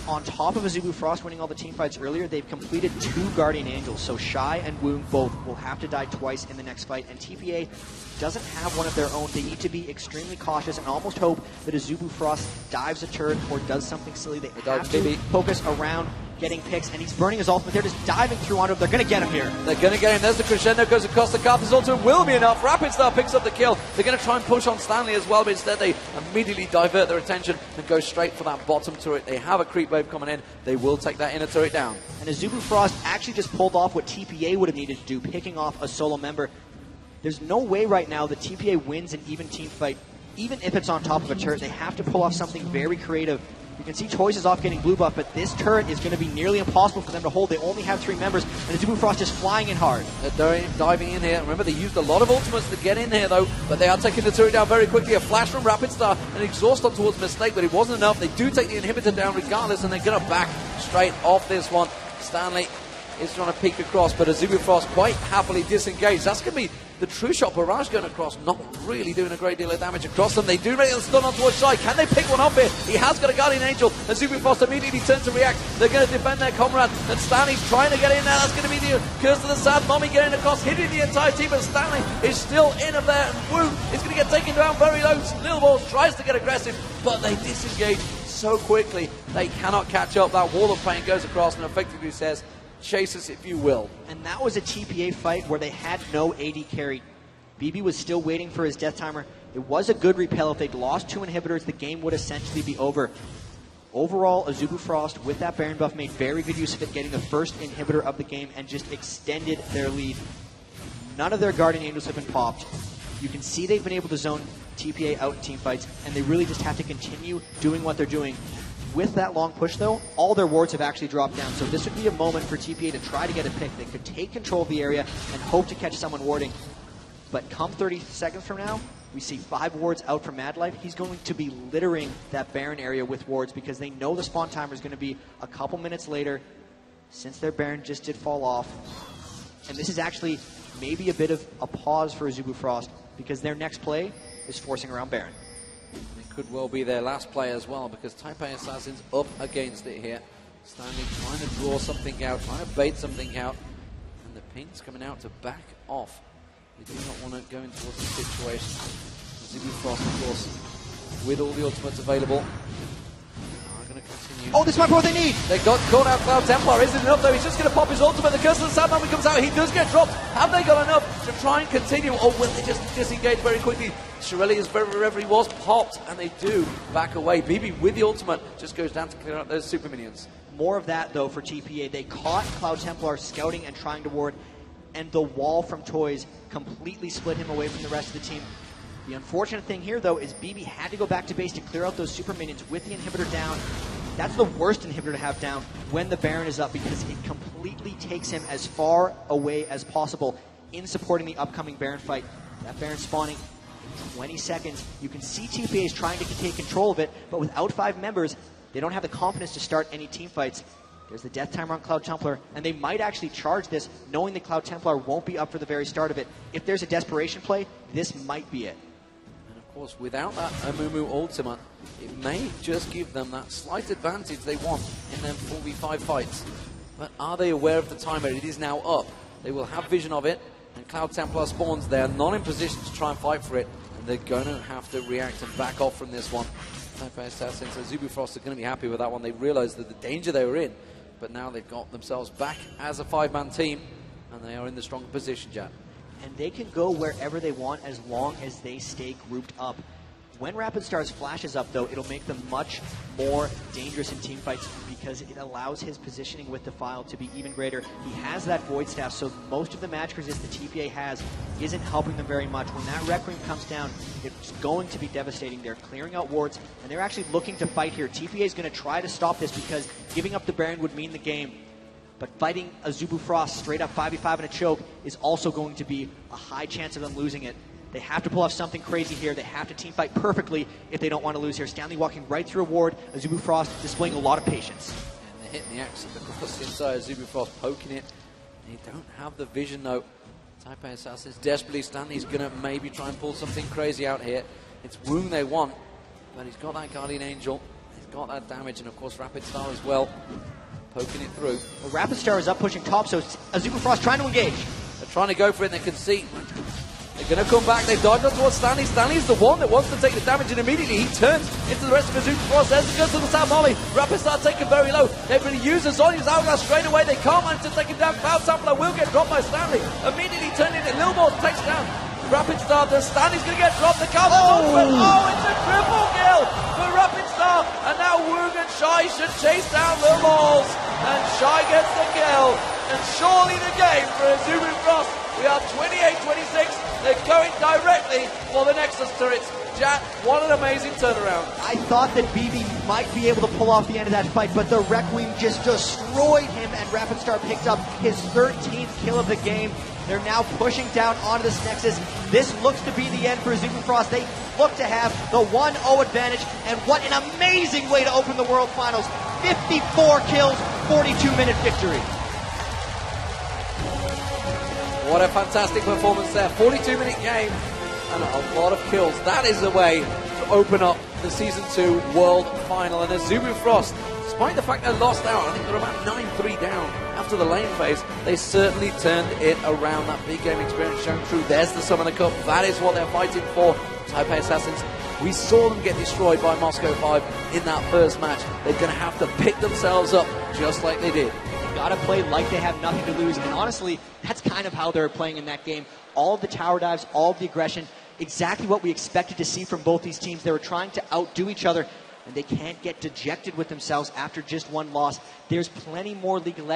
On top of Azubu Frost winning all the team fights earlier, they've completed 2 Guardian Angels, so Shy and Woong both will have to die twice in the next fight, and TPA doesn't have one of their own. They need to be extremely cautious and almost hope that Azubu Frost dives a turret or does something silly. They have to focus around getting picks, and he's burning his ultimate. They're just diving through onto him. They're going to get him here. They're going to get him. There's the crescendo, goes across the Carthus ultimate. Will be enough. Rapid Star picks up the kill. They're going to try and push on Stanley as well, but instead they immediately divert their attention and go straight for that bottom turret. They have a creep wave coming in. They will take that inner turret down. And Azubu Frost actually just pulled off what TPA would have needed to do, picking off a solo member. There's no way right now that TPA wins an even team fight, even if it's on top of a turret. They have to pull off something very creative. You can see Toys is off getting blue buff, but this turret is going to be nearly impossible for them to hold. They only have 3 members, and Azubu Frost is flying in hard. They're diving in here. Remember, they used a lot of ultimates to get in here, though, but they are taking the turret down very quickly. A flash from Rapid Star, an exhaust on towards Mistake, but it wasn't enough. They do take the inhibitor down regardless, and they're going to back straight off this one. Stanley is trying to peek across, but Azubu Frost quite happily disengaged. That's going to be the true shot barrage going across, not really doing a great deal of damage across them. They do make a stun on towards Shy. Can they pick one up here? He has got a Guardian Angel. Azubu Frost immediately turns to react. They're going to defend their comrade, and Stanley's trying to get in there. That's going to be the curse to the Sad Mommy getting across, hitting the entire team, but Stanley is still in of there, and Woong is going to get taken down very low. Lil Balls tries to get aggressive, but they disengage so quickly. They cannot catch up. That wall of pain goes across and effectively says, chase us if you will. And that was a TPA fight where they had no AD carry. BB was still waiting for his death timer. It was a good repel. If they'd lost 2 inhibitors, the game would essentially be over. Overall, Azubu Frost, with that Baron buff, made very good use of it, getting the first inhibitor of the game and just extended their lead. None of their Guardian Angels have been popped. You can see they've been able to zone TPA out in team fights, and they really just have to continue doing what they're doing. With that long push, though, all their wards have actually dropped down, so this would be a moment for TPA to try to get a pick. They could take control of the area and hope to catch someone warding. But come 30 seconds from now, we see 5 wards out from Mad Life. He's going to be littering that Baron area with wards because they know the spawn timer is going to be a couple minutes later since their Baron just did fall off. And this is actually maybe a bit of a pause for Azubu Frost because their next play is forcing around Baron. Could well be their last play as well, because Taipei Assassins up against it here. Stanley trying to draw something out, trying to bait something out, and the ping's coming out to back off. They do not want to go into towards the situation. Azubu Frost, of course, with all the ultimates available, are going to continue. Oh, this might be what they need! They got caught out. Cloud Templar isn't enough, though. He's just going to pop his ultimate. The Curse of the Sad Moment comes out. He does get dropped. Have they got enough to try and continue, or will they just disengage very quickly? Shirelli is wherever he was, popped, and they do back away. BB with the ultimate just goes down to clear out those super minions. More of that, though, for TPA. They caught Cloud Templar scouting and trying to ward, and the wall from Toys completely split him away from the rest of the team. The unfortunate thing here, though, is BB had to go back to base to clear out those super minions with the inhibitor down. That's the worst inhibitor to have down when the Baron is up because it completely takes him as far away as possible in supporting the upcoming Baron fight. That Baron spawning in 20 seconds. You can see TPA is trying to take control of it, but without 5 members, they don't have the confidence to start any team fights. There's the death timer on Cloud Templar, and they might actually charge this, knowing that Cloud Templar won't be up for the very start of it. If there's a desperation play, this might be it. And of course, without that Amumu ultimate, it may just give them that slight advantage they want in them 4v5 fights. But are they aware of the timer? It is now up. They will have vision of it, and Cloud Templar spawns. They are not in position to try and fight for it, and they're going to have to react and back off from this one. Taipei Assassins, Azubu Frost are going to be happy with that one. They realized that the danger they were in, but now they've got themselves back as a 5-man team, and they are in the stronger position, Jack. And they can go wherever they want as long as they stay grouped up. When Rapid Stars flashes up, though, it'll make them much more dangerous in teamfights because it allows his positioning with Defile to be even greater. He has that Void Staff, so most of the match resist the TPA has isn't helping them very much. When that Requiem comes down, it's going to be devastating. They're clearing out wards, and they're actually looking to fight here. TPA is going to try to stop this because giving up the Baron would mean the game. But fighting Azubu Frost straight up 5v5 in a choke is also going to be a high chance of them losing it. They have to pull off something crazy here. They have to teamfight perfectly if they don't want to lose here. Stanley walking right through a ward. Azubu Frost displaying a lot of patience. And they're hitting the axe of the cross inside. Azubu Frost poking it. They don't have the vision, though. Taipei Assassins desperately. Stanley's going to maybe try and pull something crazy out here. It's Wound they want, but he's got that Guardian Angel. He's got that damage, and of course Rapid Star as well, poking it through. Well, Rapid Star is up pushing top, so Azubu Frost trying to engage. They're trying to go for it, and they can see. They're going to come back. They've dodged up towards Stanley. Stanley's the one that wants to take the damage, and immediately he turns into the rest of Azubu Frost. There's the goes to the Sam Molly. Rapid start taken very low. They're going to use the Zonia's Hourglass straight away. They can't manage to take him down. Cloud Sampler will get dropped by Stanley. Immediately turning it. Lil Balls takes down Rapid Star. Then Stanley's going to get dropped. The counter. Oh, it's a triple kill for Rapid Star. And now Woog and Shy should chase down Lil Balls. And Shy gets the kill. And surely the game for Azubu Frost. We are 28-26. They're going directly for the Nexus turrets. Jack, what an amazing turnaround. I thought that BB might be able to pull off the end of that fight, but the Requiem just destroyed him, and Rapid Star picks up his 13th kill of the game. They're now pushing down onto this Nexus. This looks to be the end for Azubu Frost. They look to have the 1-0 advantage, and what an amazing way to open the World Finals. 54 kills, 42-minute victory. What a fantastic performance there. 42-minute game and a lot of kills. That is the way to open up the Season 2 World Final. And Azubu Frost, despite the fact they lost out, I think they're about 9-3 down after the lane phase, they certainly turned it around. That big game experience shown through. There's the Summoner Cup. That is what they're fighting for. Taipei Assassins, we saw them get destroyed by Moscow 5 in that first match. They're going to have to pick themselves up just like they did. Gotta play like they have nothing to lose, and honestly, that's kind of how they're playing in that game. All of the tower dives, all of the aggression, exactly what we expected to see from both these teams. They were trying to outdo each other, and they can't get dejected with themselves after just one loss. There's plenty more League of Legends